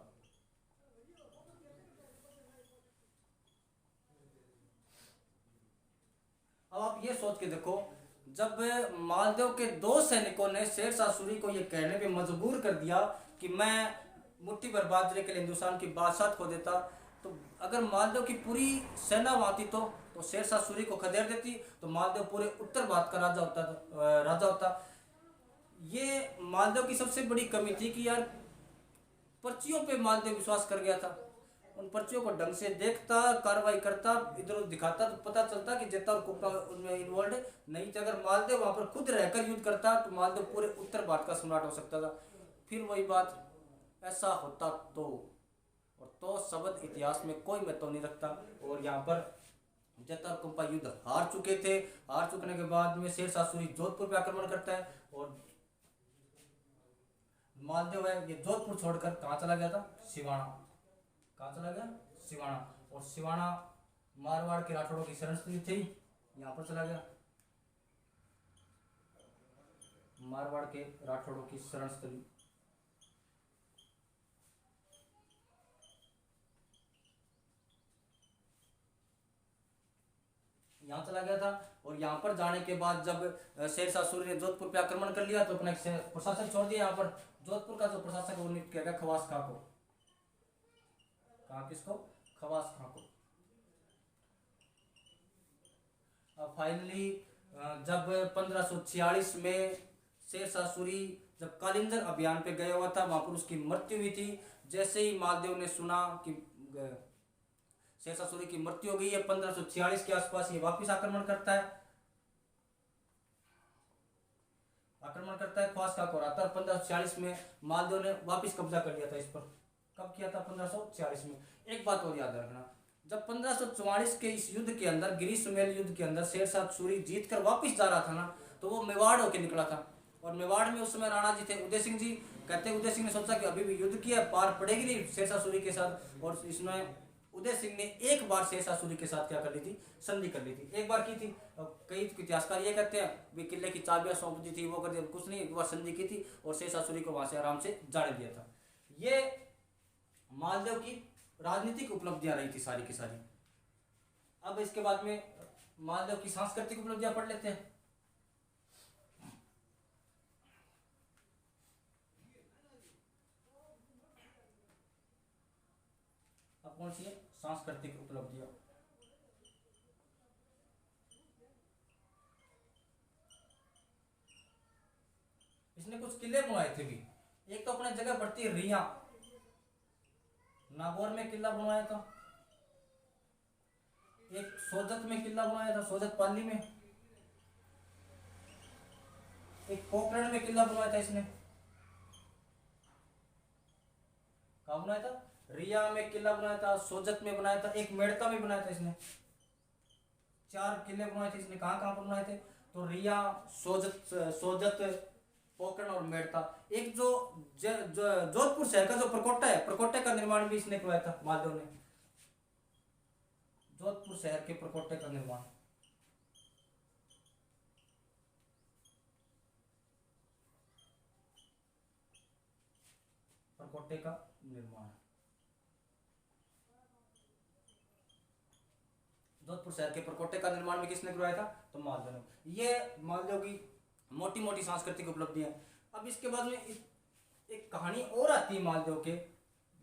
अब आप ये सोच के देखो, जब मालदेव के 2 सैनिकों ने शेरशाह सूरी को ये कहने पे मजबूर कर दिया कि मैं मुट्ठी भर बाजरे के लिए हिंदुस्तान की बादशाह खो देता, तो अगर मालदेव की पूरी सेना वहां थी तो तो शेरशाह सूरी को खदेड़ देती तो मालदेव पूरे उत्तर भारत का राजा होता। ये मालदेव की सबसे बड़ी कमी थी कि यार पर्चियों पे मालदेव विश्वास कर गया था। उन पर्चियों को ढंग से देखता, कार्रवाई करता, इधर उधर दिखाता तो पता चलता कि जेता और कुप्पा उनमें इन्वॉल्व नहीं थे। अगर मालदेव वहां पर खुद रहकर युद्ध करता तो मालदेव पूरे उत्तर भारत का सम्राट हो सकता था। फिर वही बात, ऐसा होता तो, और तो शब्द इतिहास में कोई महत्व नहीं रखता। और यहाँ पर जेता और कुप्पा युद्ध हार चुके थे। हार चुकने के बाद में शेरशाह सूरी जोधपुर पे आक्रमण करता है और मालदेव है ये जोधपुर छोड़कर कहाँ चला गया था? सिवाना। कहाँ चला गया? सिवाना। और सिवाना मारवाड़ के राठौड़ों की शरण स्थली थी, यहाँ पर चला गया। मारवाड़ के राठौड़ों की शरण स्थली। यहाँ चला गया था। और यहाँ पर जाने के बाद जब शेरशाह सूरी ने जोधपुर पे आक्रमण कर लिया तो अपना प्रशासन छोड़ दिया। यहाँ पर जोधपुर का जो प्रशासक वो नियुक्त किया गया खवास खां को। कहा किसको? खवास खां को। अब फाइनली जब 1546 में शेरशाह सूरी जब कालिंजर अभियान पे गया हुआ था, वहां पर उसकी मृत्यु हुई थी। जैसे ही मालदेव ने सुना कि शेरशाह सूरी की मृत्यु हो गई है, 1546 के आसपास ये वापस आक्रमण करता है खवास खां को आता है। 1546 में मालदेव ने वापस कब्जा कर लिया था इस पर। कब किया था? 1546 में। एक बात और याद रखना, जब 1544 के इस युद्ध के अंदर, गिरी सुमेल युद्ध के अंदर शेरशाह सूरी जीत कर वापिस जा रहा था ना, तो वो मेवाड़ होकर निकला था। और मेवाड़ में उस समय राणा जी थे उदय सिंह जी। कहते उदय सिंह ने सोचा कि अभी भी युद्ध किया पार पड़ेगी नहीं शेरशाह सूरी के साथ। और इसमें उदय सिंह ने एक बार शेरशाह सूरी के साथ क्या कर ली थी? संधि कर ली थी। एक बार की थी। कई इतिहासकार ये कहते हैं भी किले की चाबियां सौंप दी थी, वो कर दिया, कुछ नहीं, एक बार संधि की थी और शेरशाह सूरी को वहां से आराम से जाने दिया था। ये मालदेव की राजनीतिक उपलब्धियां रही थी सारी की सारी। अब इसके बाद में मालदेव की सांस्कृतिक उपलब्धियां पढ़ लेते हैं। अब कौन सी है? सांस्कृतिक उपलब्धियां। इसने कुछ किले बनवाए थे भी। एक तो अपने जगह पड़ती है रिया, नागौर में किला बनवाया था। एक सोजत में किला बनवाया था, सोजत पाली में। एक पोखरण में किला बनवाया था इसने। कहाँ बनाया था? रिया में किला बनाया था, सोजत में बनाया था, एक मेड़ता में बनाया था इसने। 4 किले बनवाए थे इसने। कहाँ कहाँ पर बनाए थे? तो रिया, सोजत, पोखरण और मेड़ता। एक जो जोधपुर शहर का जो प्रकोटा है, प्रकोटे का निर्माण भी इसने करवाया था मालदेव ने। जोधपुर शहर के प्रकोटे का निर्माण। प्रकोटे का निर्माण जोधपुर शहर के प्रकोटे का निर्माण भी किसने करवाया था? तो मालदेव ने। ये मालदेव की मोटी मोटी सांस्कृतिक उपलब्धियां। अब इसके बाद में एक कहानी और आती है मालदेव के,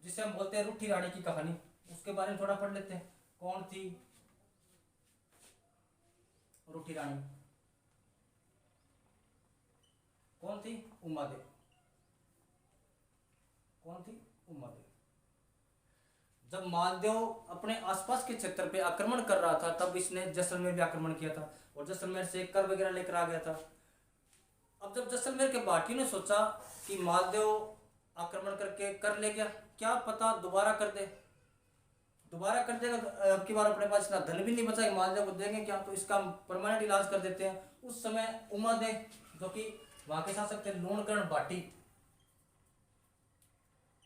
जिसे हम बोलते हैं रूठी रानी की कहानी। उसके बारे में थोड़ा पढ़ लेते हैं। कौन थी रूठी रानी? कौन थी? उमादेव। कौन थी? उमादेव। जब मालदेव अपने आसपास के क्षेत्र पे आक्रमण कर रहा था तब इसने जैसलमेर भी आक्रमण किया था और जैसलमेर से कर वगैरह लेकर आ गया था। अब जब जैसलमेर के बाकियों ने सोचा कि मालदेव आक्रमण करके कर ले गया, क्या पता दोबारा कर दे, दोबारा कर देगा। अब की बार अपने पास इतना धन भी नहीं बचा कि मालदेव को देंगे क्या, तो इसका परमानेंट इलाज कर देते हैं। उस समय उमादेव जो कि वहां के शासक थे लूणकरण भाटी,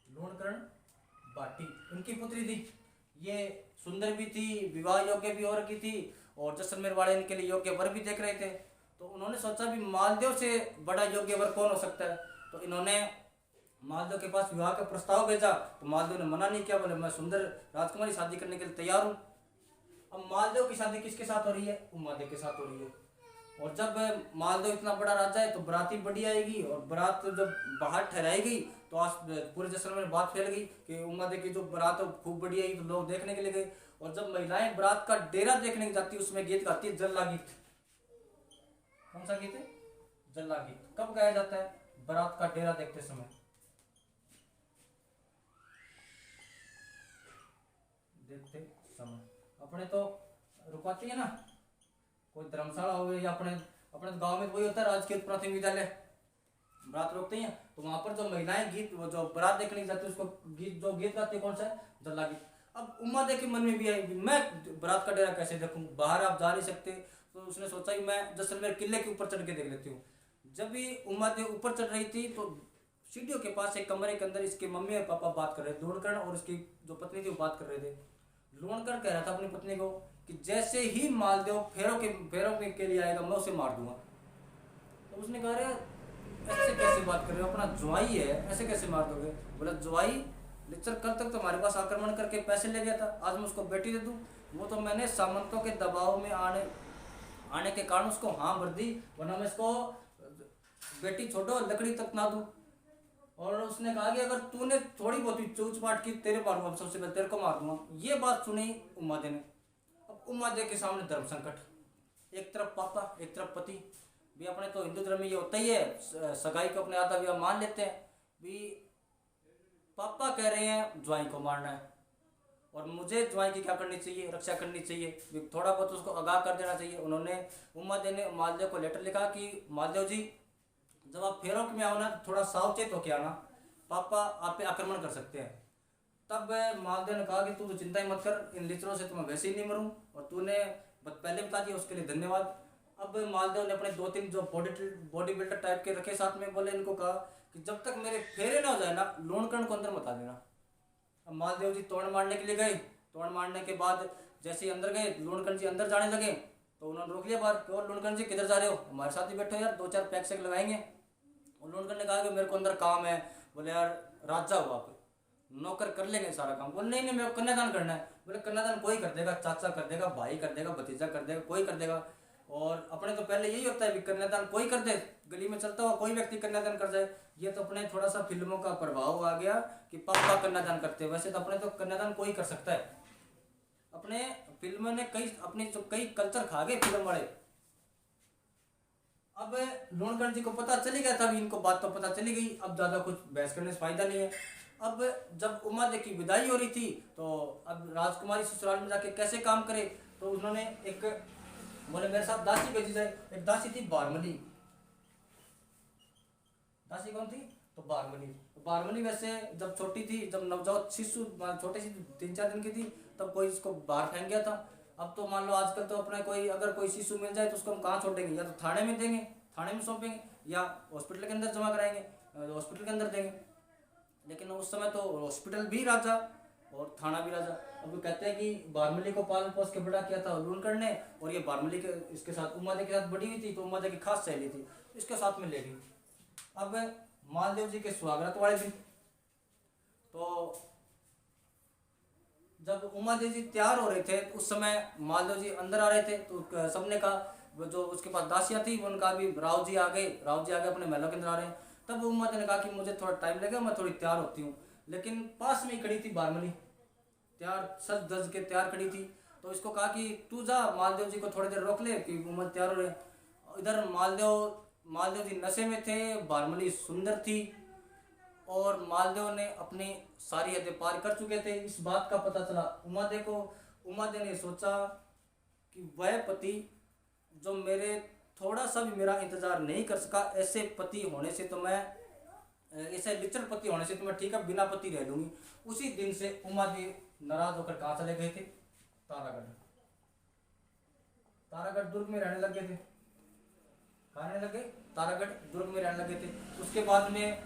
लूणकरण भाटी उनकी पुत्री थी। ये सुंदर भी थी, विवाह योग्य भी हो रखी थी और जैसलमेर वाले इनके लिए योग्य वर भी देख रहे थे। तो उन्होंने सोचा भी मालदेव से बड़ा योग्य वर कौन हो सकता है। तो इन्होंने मालदेव के पास विवाह का प्रस्ताव भेजा तो मालदेव ने मना नहीं किया, बोले मैं सुंदर राजकुमारी शादी करने के लिए तैयार हूँ। अब मालदेव की शादी किसके साथ हो रही है? उमादेव के साथ हो रही है। और जब मालदेव इतना बड़ा राजा है तो बराती बड़ी आएगी और बारात जब बाहर ठहराई गई तो आज पूरे जश्न में बात फैल गई कि उम्मा दे की जो बारात है खूब बढ़िया है, तो लोग देखने के लिए गए। और जब महिलाएं बारात का डेरा देखने जाती है, उसमें गीत गाती है जल्ला गीत। कौन सा गीत है? जल्ला गीत। कब गाया जाता है? बारात का डेरा देखते समय, देखते समय। अपने तो रुकवाती है ना, कोई धर्मशाला हो गई, या अपने अपने गांव में वही होता है राजकीय प्राथमिक विद्यालय, बारात रोकते हैं तो वहां पर जो महिलाएं गीत, वो जो बारात देखने जाती है उसको गीत, जो गीत गाती है कौन सा है? जल्ला गीत। अब उम्मा दे के मन में भी आई मैं बारात का डेरा कैसे देखूं, बाहर आप जा नहीं सकते, तो उसने सोचा कि मैं जैसलमेर किले के ऊपर चढ़ के देख लेती हूँ। जब भी उम्मा दे ऊपर चढ़ रही थी तो सीढ़ियों के पास एक कमरे के अंदर इसके मम्मी और पापा बात कर रहे थे, लूणकरण और उसकी जो पत्नी थी वो बात कर रहे थे। लूणकरण कह रहा था अपनी पत्नी को कि जैसे ही मालदेव फेरों के लिए आएगा मैं उसे मार दूंगा। तो उसने कहा रे ऐसे कैसे बात कर रहे हो, अपना ज्वाई है, ऐसे कैसे मार दोगे? बोला ज्वाई लिचर कल तक तो हमारे पास आक्रमण करके पैसे ले गया था, आज मैं उसको बेटी दे दूं? वो तो मैंने सामंतों के दबाव में आने के कारण उसको हाँ भर दी, वरना मैं इसको बेटी छोड़ो लकड़ी तक ना दूं। और उसने कहा कि अगर तूने थोड़ी बहुत चूच पाट की तेरे मारूंगा, सबसे पहले तेरे को मार दूंगा। ये बात सुनी उम्मा दे ने। अब उम्मा दे के सामने धर्म संकट, एक तरफ पापा एक तरफ पति भी। अपने तो हिंदू धर्म में ये होता ही है, सगाई को अपने आधा विवाह मान लेते हैं भी। पापा कह रहे हैं ज्वाई को मारना है और मुझे ज्वाई की क्या करनी चाहिए? रक्षा करनी चाहिए, थोड़ा बहुत उसको आगाह कर देना चाहिए। उन्होंने उम्मा दे ने मालदेव को लेटर लिखा कि मालदेव जी जब आप फेरों में आओ ना तो थोड़ा सावचेत होके आना, पापा आप पे आक्रमण कर सकते हैं। तब मालदेव ने कहा कि तू तो चिंता ही मत कर, इन लिचरों से तो मैं वैसे ही नहीं मरूं, और तूने पहले बता दिया उसके लिए धन्यवाद। अब मालदेव ने अपने 2-3 जो बॉडी बिल्डर टाइप के रखे साथ में, बोले इनको कहा कि जब तक मेरे फेरे ना हो जाए ना लूणकरण को अंदर मत आ देना। अब मालदेव जी तोड़ मारने के लिए गए। तोड़ मारने के बाद जैसे ही अंदर गए, लूणकरण जी अंदर जाने लगे तो उन्होंने रोक लिया बाहर। और लूणकरण जी किधर जा रहे हो? हमारे साथ ही बैठो यार, 2-4 पैक से लगाएंगे। और लूणकरण ने कहा कि मेरे को अंदर काम है। बोले यार राजा हो आप, नौकर कर लेंगे सारा काम। बोले नहीं मेरे को कन्यादान करना है। बोले कन्यादान कोई कर देगा, चाचा कर देगा, भाई कर देगा, भतीजा कर देगा, कोई कर देगा। और अपने तो पहले यही होता है कि कन्यादान कोई कर दे, गली में चलता हुआ कोई व्यक्ति कन्यादान कर जाए। ये तो अपने थोड़ा सा फिल्मों का प्रभाव आ गया कि पापा कन्यादान करते हैं, वैसे तो अपने तो कन्यादान कोई कर सकता है। अपने फिल्म ने कई कल्चर खा गए फिल्म वाले। अब लूणकरण जी को पता चली गया था, इनको बात तो पता चली गई, अब ज्यादा कुछ बहस करने से फायदा नहीं है। अब जब उम्मा दे की विदाई हो रही थी तो अब राजकुमारी ससुराल में जाके कैसे काम करे, तो उन्होंने एक बोले मेरे साथ दासी भेजी जाए। एक दासी थी बारमली। दासी कौन थी? तो बारमली। बारमली वैसे जब छोटी थी, जब नवजात शिशु छोटी सी 3-4 दिन की थी, तब कोई इसको बाहर फेंक गया था। अब तो मान लो आजकल तो अपने अगर कोई शिशु मिल जाए तो उसको हम कहाँ छोड़ेंगे? या तो थाने में देंगे, थाने में सौंपेंगे, या हॉस्पिटल के अंदर जमा कराएंगे, हॉस्पिटल के अंदर देंगे। लेकिन उस समय तो हॉस्पिटल भी राजा और थाना भी राजा। अब वो कहते हैं कि बारमली को पाल पोस के बड़ा किया था लूणकरण ने, और ये बारमली के इसके साथ उम्मा दे के साथ बड़ी हुई थी, तो उम्मा दे की खास सहेली थी, इसके साथ में ले गई। अब मालदेव जी के स्वागत वाले दिन, तो जब उम्मा देवी जी तैयार हो रहे थे तो उस समय मालदेव जी अंदर आ रहे थे, तो सबने कहा, जो उसके पास दासियां थी उनका भी राव जी आ गए अपने महलों के अंदर आ रहे हैं। तब उम्मा ने कहा कि मुझे थोड़ा टाइम लगेगा, मैं थोड़ी तैयार होती हूँ। लेकिन पास में ही खड़ी थी बारमली, तैयार सज धज के तैयार खड़ी थी। तो इसको कहा कि तू जा मालदेव जी को थोड़ी देर रोक ले कि उम्मा तैयार हो रहे। इधर मालदेव जी नशे में थे, बारमली सुंदर थी, और मालदेव ने अपनी सारी हदें पार कर चुके थे। इस बात का पता चला उम्मा दे ने सोचा कि वह पति जो मेरे थोड़ा सा भी मेरा इंतजार नहीं कर सका, ऐसे पति होने से तो मैं ऐसे लिचर पति होने से तो मैं ठीक है बिना पति रह लूंगी। उसी दिन से उम्मा दे नाराज होकर कहाँ चले गए थे? तारागढ़ दुर्ग में रहने लगे थे। कहाँ रहने लगे? तारागढ़ दुर्ग में रहने लगे थे। उसके बाद में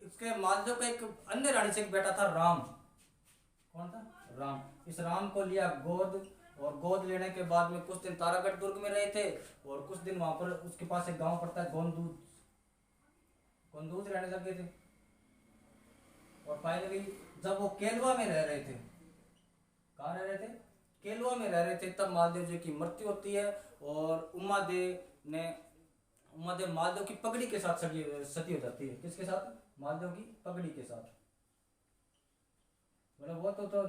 इसके मालदेव का एक अन्य रानी से एक बेटा था राम। कौन था? राम। इस राम को लिया गोद, और गोद लेने के बाद में कुछ दिन तारागढ़ दुर्ग में रहे थे, और कुछ दिन वहां पर उसके पास एक गांव पड़ता है गोंदूज रहने लगे थे। और फाइनली जब वो केलवा में रह रहे थे, कहाँ रह रहे थे? केलवा में रह रहे थे, तब मालदेव जी की मृत्यु होती है। और उम्मा दे ने उमादेव मालदेव की पगड़ी के साथ सती हो जाती है। किसके साथ? मालदेव की पगड़ी के साथ। बोले वो तो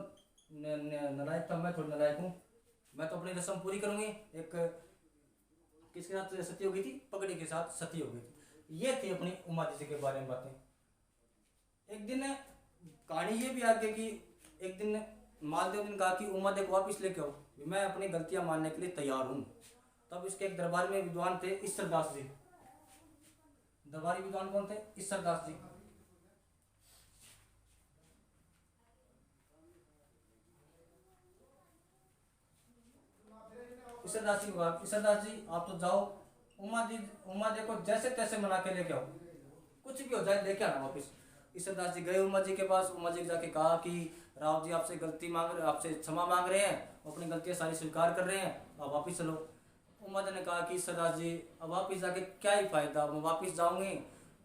नालायक था, मैं थोड़ी नालायक हूँ, मैं तो अपनी रस्म पूरी करूंगी। एक किसके साथ सती हो गई थी? पगड़ी के साथ सती हो गई थी। ये थी अपनी उमा जी के बारे में बातें। एक दिन कहानी ये भी आगे कि एक दिन मालदेव ने कहा कि उमा देव वापिस लेके आओ, मैं अपनी गलतियां मानने के लिए तैयार हूँ। तब इसके एक दरबार में विद्वान थे ईश्वरदास जी। दरबारी विद्वान कौन थे? ईश्वरदास जी। ईश्वरदास जी को कहा, ईश्वरदास जी आप तो जाओ, उमा जी को जैसे तैसे मना के लेके आओ, कुछ भी हो जाए लेके आना वापिस। ईश्वरदास जी गए उमा जी के पास। उमा जी जाके कहा कि राव जी आपसे गलती मांग रहे, आपसे क्षमा मांग रहे हैं, अपनी गलतियां सारी स्वीकार कर रहे हैं, आप वापिस चलो। उमा जी ने कहा कि ईश्वरदास जी अब वापिस जाके क्या ही फायदा, मैं वापिस जाऊंगी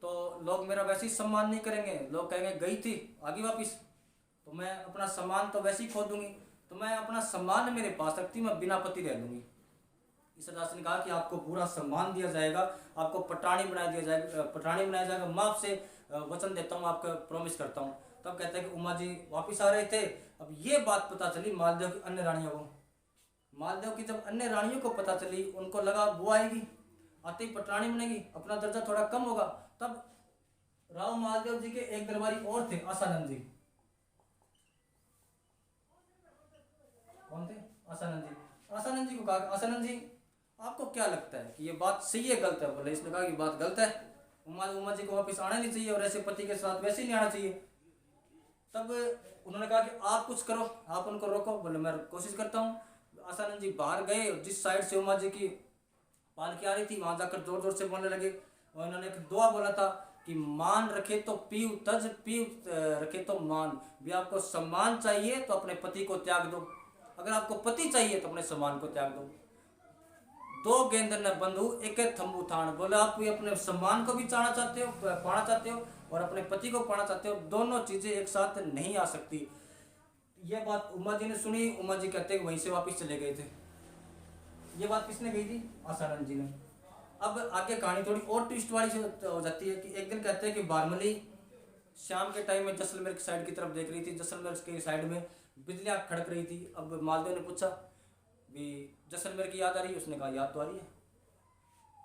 तो लोग मेरा वैसे ही सम्मान नहीं करेंगे, लोग कहेंगे गई थी आगे वापिस, तो मैं अपना सम्मान तो वैसे ही खो दूंगी, तो मैं अपना सम्मान मेरे पास रखती, मैं बिना पति रह लूंगी। ईश्वरदास ने कहा कि आपको पूरा सम्मान दिया जाएगा, आपको पटानी बनाया जाएगा, मैं आपसे वचन देता हूँ, आपका प्रॉमिस करता हूँ। तब कहते हैं कि उमा जी वापिस आ रहे थे। अब ये बात पता चली मालदेव की अन्य रानियों को। मालदेव की जब अन्य रानियों को पता चली, उनको लगा वो आएगी, आते ही पटरानी बनेगी, अपना दर्जा थोड़ा कम होगा। तब राव मालदेव जी के एक दरबारी और थे, आसानंद जी। कौन थे? आसानंद जी। आसानंद जी को कहा, आसानंद जी आपको क्या लगता है कि ये बात सही है गलत है? बोले, इसने कहा कि बात गलत है, उमा जी को वापस आना नहीं चाहिए और ऐसे पति के साथ वैसे ही नहीं आना चाहिए। तब उन्होंने कहा कि आप कुछ करो, आप उनको रोको। बोले मैं कोशिश करता हूँ। आसानंद जी बाहर गए, जिस साइड से उमा जी की पालकी आ रही थी वहां जाकर जोर जोर से बोलने लगे, और उन्होंने एक दुआ बोला था कि मान रखे तो पीव तज, पीव रखे तो मान। भी आपको सम्मान चाहिए तो अपने पति को त्याग दो, अगर आपको पति चाहिए तो अपने सम्मान को त्याग दो। दो गेंद न बंधु एक थम्बू थान। बोले आप भी अपने सम्मान को भी पाना चाहते हो और अपने पति को पाना चाहते हो, दोनों चीजें एक साथ नहीं आ सकती। यह बात उमा जी ने सुनी। उमा जी कहते वहीं से वापस चले गए थे। ये बात किसने कही थी? आसानंद जी ने। अब आगे कहानी थोड़ी और ट्विस्ट वाली हो जाती है कि एक दिन कहते हैं कि बारमली शाम के टाइम में जैसलमेर की साइड की तरफ देख रही थी, जैसलमेर के साइड में बिजलियां खड़क रही थी। अब मालदेव ने पूछा भी जैसलमेर की याद आ रही है? उसने कहा याद तो आ रही है।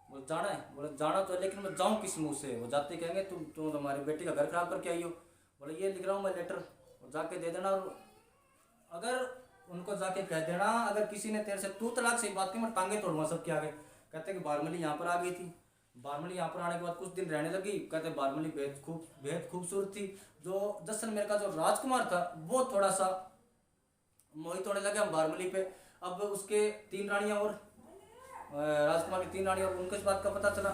बोले जाना है? बोले जाना तो है, लेकिन मैं जाऊँ किस मुंह से? वो जाते कहेंगे तुम तुम्हारी बेटी का घर खराब करके आई हो। बोले ये लिख रहा हूँ मैं लेटर, और जाके दे देना, और अगर उनको जाके कह देना अगर किसी ने तेरे से तू तलाक से बात की मैं टांगे तोड़ूंगा सबके आगे। कहते कि बारमली यहाँ पर आ गई थी। बारमली यहाँ पर आने के बाद कुछ दिन रहने लगी। कहते बारमली बेहद खूबसूरत थी। जो जैसलमेर का जो राजकुमार था वो थोड़ा सा मोहित होने लगे हम बारमली पे। अब उसके 3 रानियां और राजकुमार की 3 रानियां, और उनको इस बात का पता चला।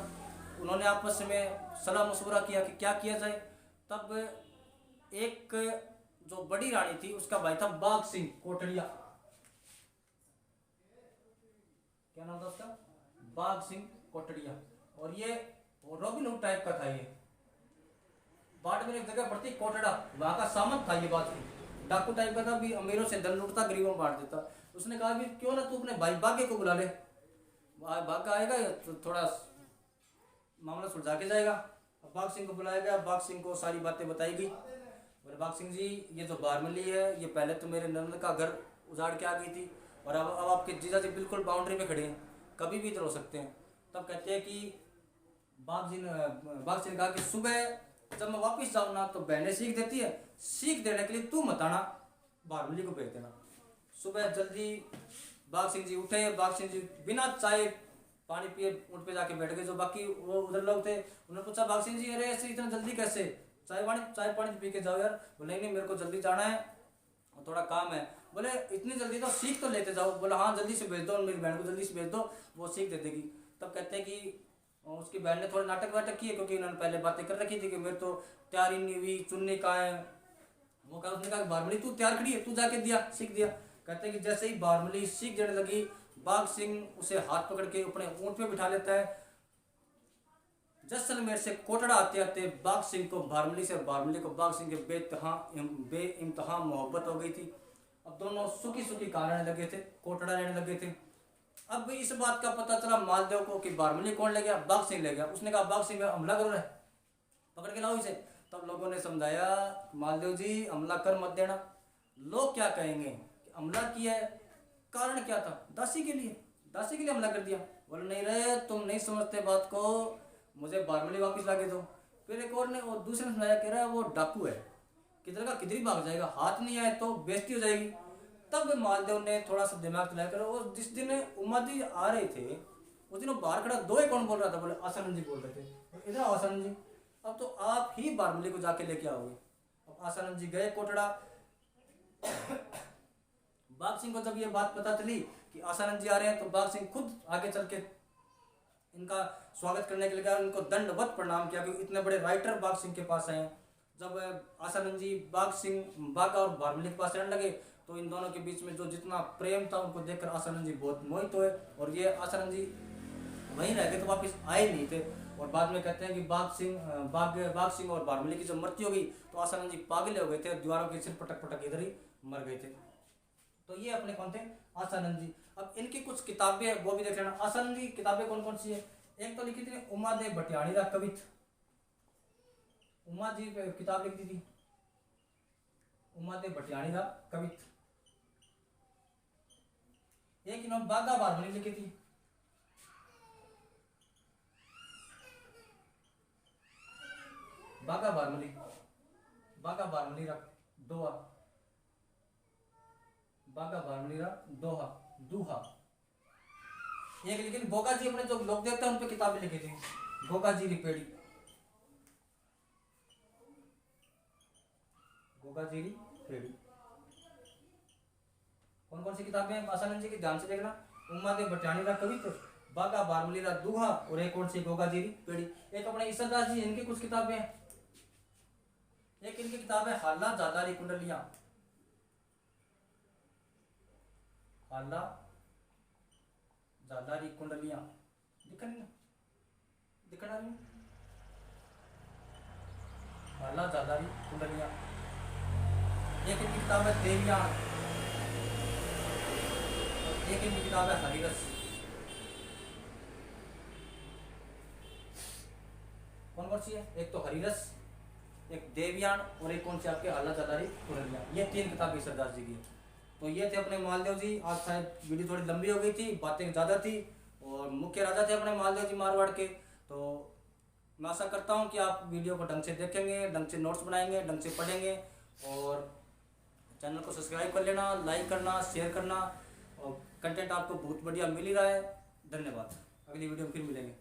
उन्होंने आपस में सलाह मशवरा किया कि क्या किया जाए। तब एक जो बड़ी रानी थी उसका भाई था बाघ सिंह कोटड़िया। क्या नाम था उसका? बाघ सिंह कोटड़िया। और ये रॉबिन हुड टाइप का था। ये बाड़मेर एक जगह पड़ती कोटड़ा, वहां का सामंत था। ये बात की डाकू टाइप का था, भी अमीरों से धन लूटता, गरीबों बांट देता। उसने कहा भी क्यों ना तू अपने भाई बाघे को बुला ले, बाघा आएगा तो थोड़ा मामला सुलझा के जाएगा। अब बाघ सिंह को बुलाया गया। बाघ सिंह को सारी बातें बताई गई। बोले बाघ सिंह जी ये जो बारमली है ये पहले तो मेरे नंद का घर उजाड़ के आ गई थी, और अब आपके जीजा जी बिल्कुल बाउंड्री पे खड़े हैं, कभी भी इधर हो सकते हैं। तब कहते हैं कि बाघ सिंह ने कहा कि सुबह जब मैं वापस जाऊँ ना तो बहनें सीख देती है, सीख देने के लिए तू मत आना, बारमली को भेज देना। सुबह जल्दी बाघ सिंह जी उठे। बाघ सिंह जी बिना चाय पानी पिए ऊँट पे जाके बैठ गए। जो बाकी वो उधर लोग थे उन्होंने पूछा बाघ सिंह जी अरे ऐसे इतना जल्दी कैसे, चाय पानी पी के जाओ यार। बोले नहीं मेरे को जल्दी जाना है और थोड़ा काम है। बोले इतनी जल्दी तो सीख तो लेते जाओ। बोला हाँ जल्दी से भेज दो, मेरी बहन को जल्दी से भेज दो, वो सीख दे देगी। तब कहते हैं कि उसकी बहन ने थोड़ा नाटक वाटक किए, क्योंकि उन्होंने पहले बातें कर रखी थी कि मेरे तो तैयारी नहीं हुई, चुनने का है। वो कहा, उसने कहा बारमली तू तैयार खड़ी है, तू जाके दिया, सीख दिया। कहते हैं कि जैसे ही बारमली सीख देने लगी, बाघ सिंह उसे हाथ पकड़ के अपने ऊँट पे बिठा लेता है। जैसलमेर से कोटड़ा आते आते बाघ सिंह को बारमली से, बारमली को बाघ सिंह के बेइंतहा मोहब्बत हो गई थी। अब दोनों सुखी सुखी कहां रहने लगे थे, कोटड़ा रहने लगे थे। अब इस बात का पता चला मालदेव को कि बारमली कौन ले गया, बाघ सिंह ले गया। उसने कहा बाघ सिंह हमला करो, रहे पकड़ के लाओ इसे। तब लोगों ने समझाया मालदेव जी हमला कर मत देना, लोग क्या कहेंगे कि हमला किया है, कारण क्या था, दासी के लिए हमला कर दिया। बोले नहीं रहे तुम नहीं समझते बात को, मुझे बारमली वापस ला के दो। फिर एक और ने और दूसरे ने सुनाया, कह रहा है वो डाकू है, किधर का किधर ही भाग जाएगा, हाथ नहीं आए तो बेइज्जती हो जाएगी। तब मालदेव ने थोड़ा सा दिमाग चलाया कर, और जिस दिन उमा जी आ रहे थे उस दिन वो बाहर खड़ा, दो ही कौन बोल रहा था, बोले आसानंद जी बोल रहे थे, इधर आओ आसानंद जी, अब तो आप ही बारमली को जाके लेके आओगे। अब आसानंद जी गए कोटड़ा। बाघ सिंह को जब ये बात पता चली कि आसानंद जी आ रहे हैं, तो बाघ सिंह खुद आगे चल के इनका स्वागत करने के लिए गया, उनको दंडवत प्रणाम किया, क्योंकि इतने बड़े राइटर बाघ सिंह के पास आए हैं। जब आसानंद जी बाघ और बारमली के पास रहने लगे, तो इन दोनों के बीच में जो जितना प्रेम था उनको देखकर आसानंद जी बहुत मोहित हुए। और ये आसानंद जी वहीं रह गए, तो वापस आए नहीं थे। और बाद में कहते हैं कि बाघ सिंह और बारमली की जब मृत्यु हो गई, तो आसानंद जी पागल हो गए थे, दीवारों के सिर पटक पटक इधर ही मर गए थे। तो ये अपने कौन थे, आसानंद जी। अब इनकी कुछ किताबें हैं वो भी देख लेना। आसानंद जी किताबें कौन कौन सी है, एक तो लिखी थी उमा देव भटियाणी का कवित, उमा जी किताब लिखती थी उमा देव भटियाणी का कवित। एक इन्होंने बाघा बारमली लिखी थी, बाघा बारमली रा दोहा, बाघा बारमली रा दूहा। एक लेकिन गोगा जी अपने जो लोक देवता उन पे किताबें लिखी थी, गोगा जी रिपेड़ी, गोगा जी रिपेड़ी। कौन कौन सी किताबें हैं आसानंद जी की, ध्यान से देखना। उमा देव भटियाणी का कवित, बाघा बारमली का दूहा, और एक कौन सी, गोगा जी पेड़ी। एक अपने ईश्वरदास जी, इनकी कुछ किताबें हैं। एक इनकी किताब है हाला जादारी कुंडलियां, हाला जादारी कुंडलियां, दिखना नहीं, हाला जादारी कुंडलियां। एक इनकी किताब है देवयान, एक इनकी किताब है हरिरस। कौन कौन सी है, एक तो हरिरस, एक देवयान, और एक कौन सी आपके हाला जादारी कुंडलियां। ये 3 किताबें सरदार जी की। तो ये थे अपने मालदेव जी। आज शायद वीडियो थोड़ी लंबी हो गई थी, बातें ज़्यादा थी, और मुख्य राजा थे अपने मालदेव जी मारवाड़ के। तो मैं आशा करता हूँ कि आप वीडियो को ढंग से देखेंगे, ढंग से नोट्स बनाएंगे, ढंग से पढ़ेंगे, और चैनल को सब्सक्राइब कर लेना, लाइक करना, शेयर करना, और कंटेंट आपको बहुत बढ़िया मिल ही रहा है। धन्यवाद, अगली वीडियो में फिर मिलेंगे।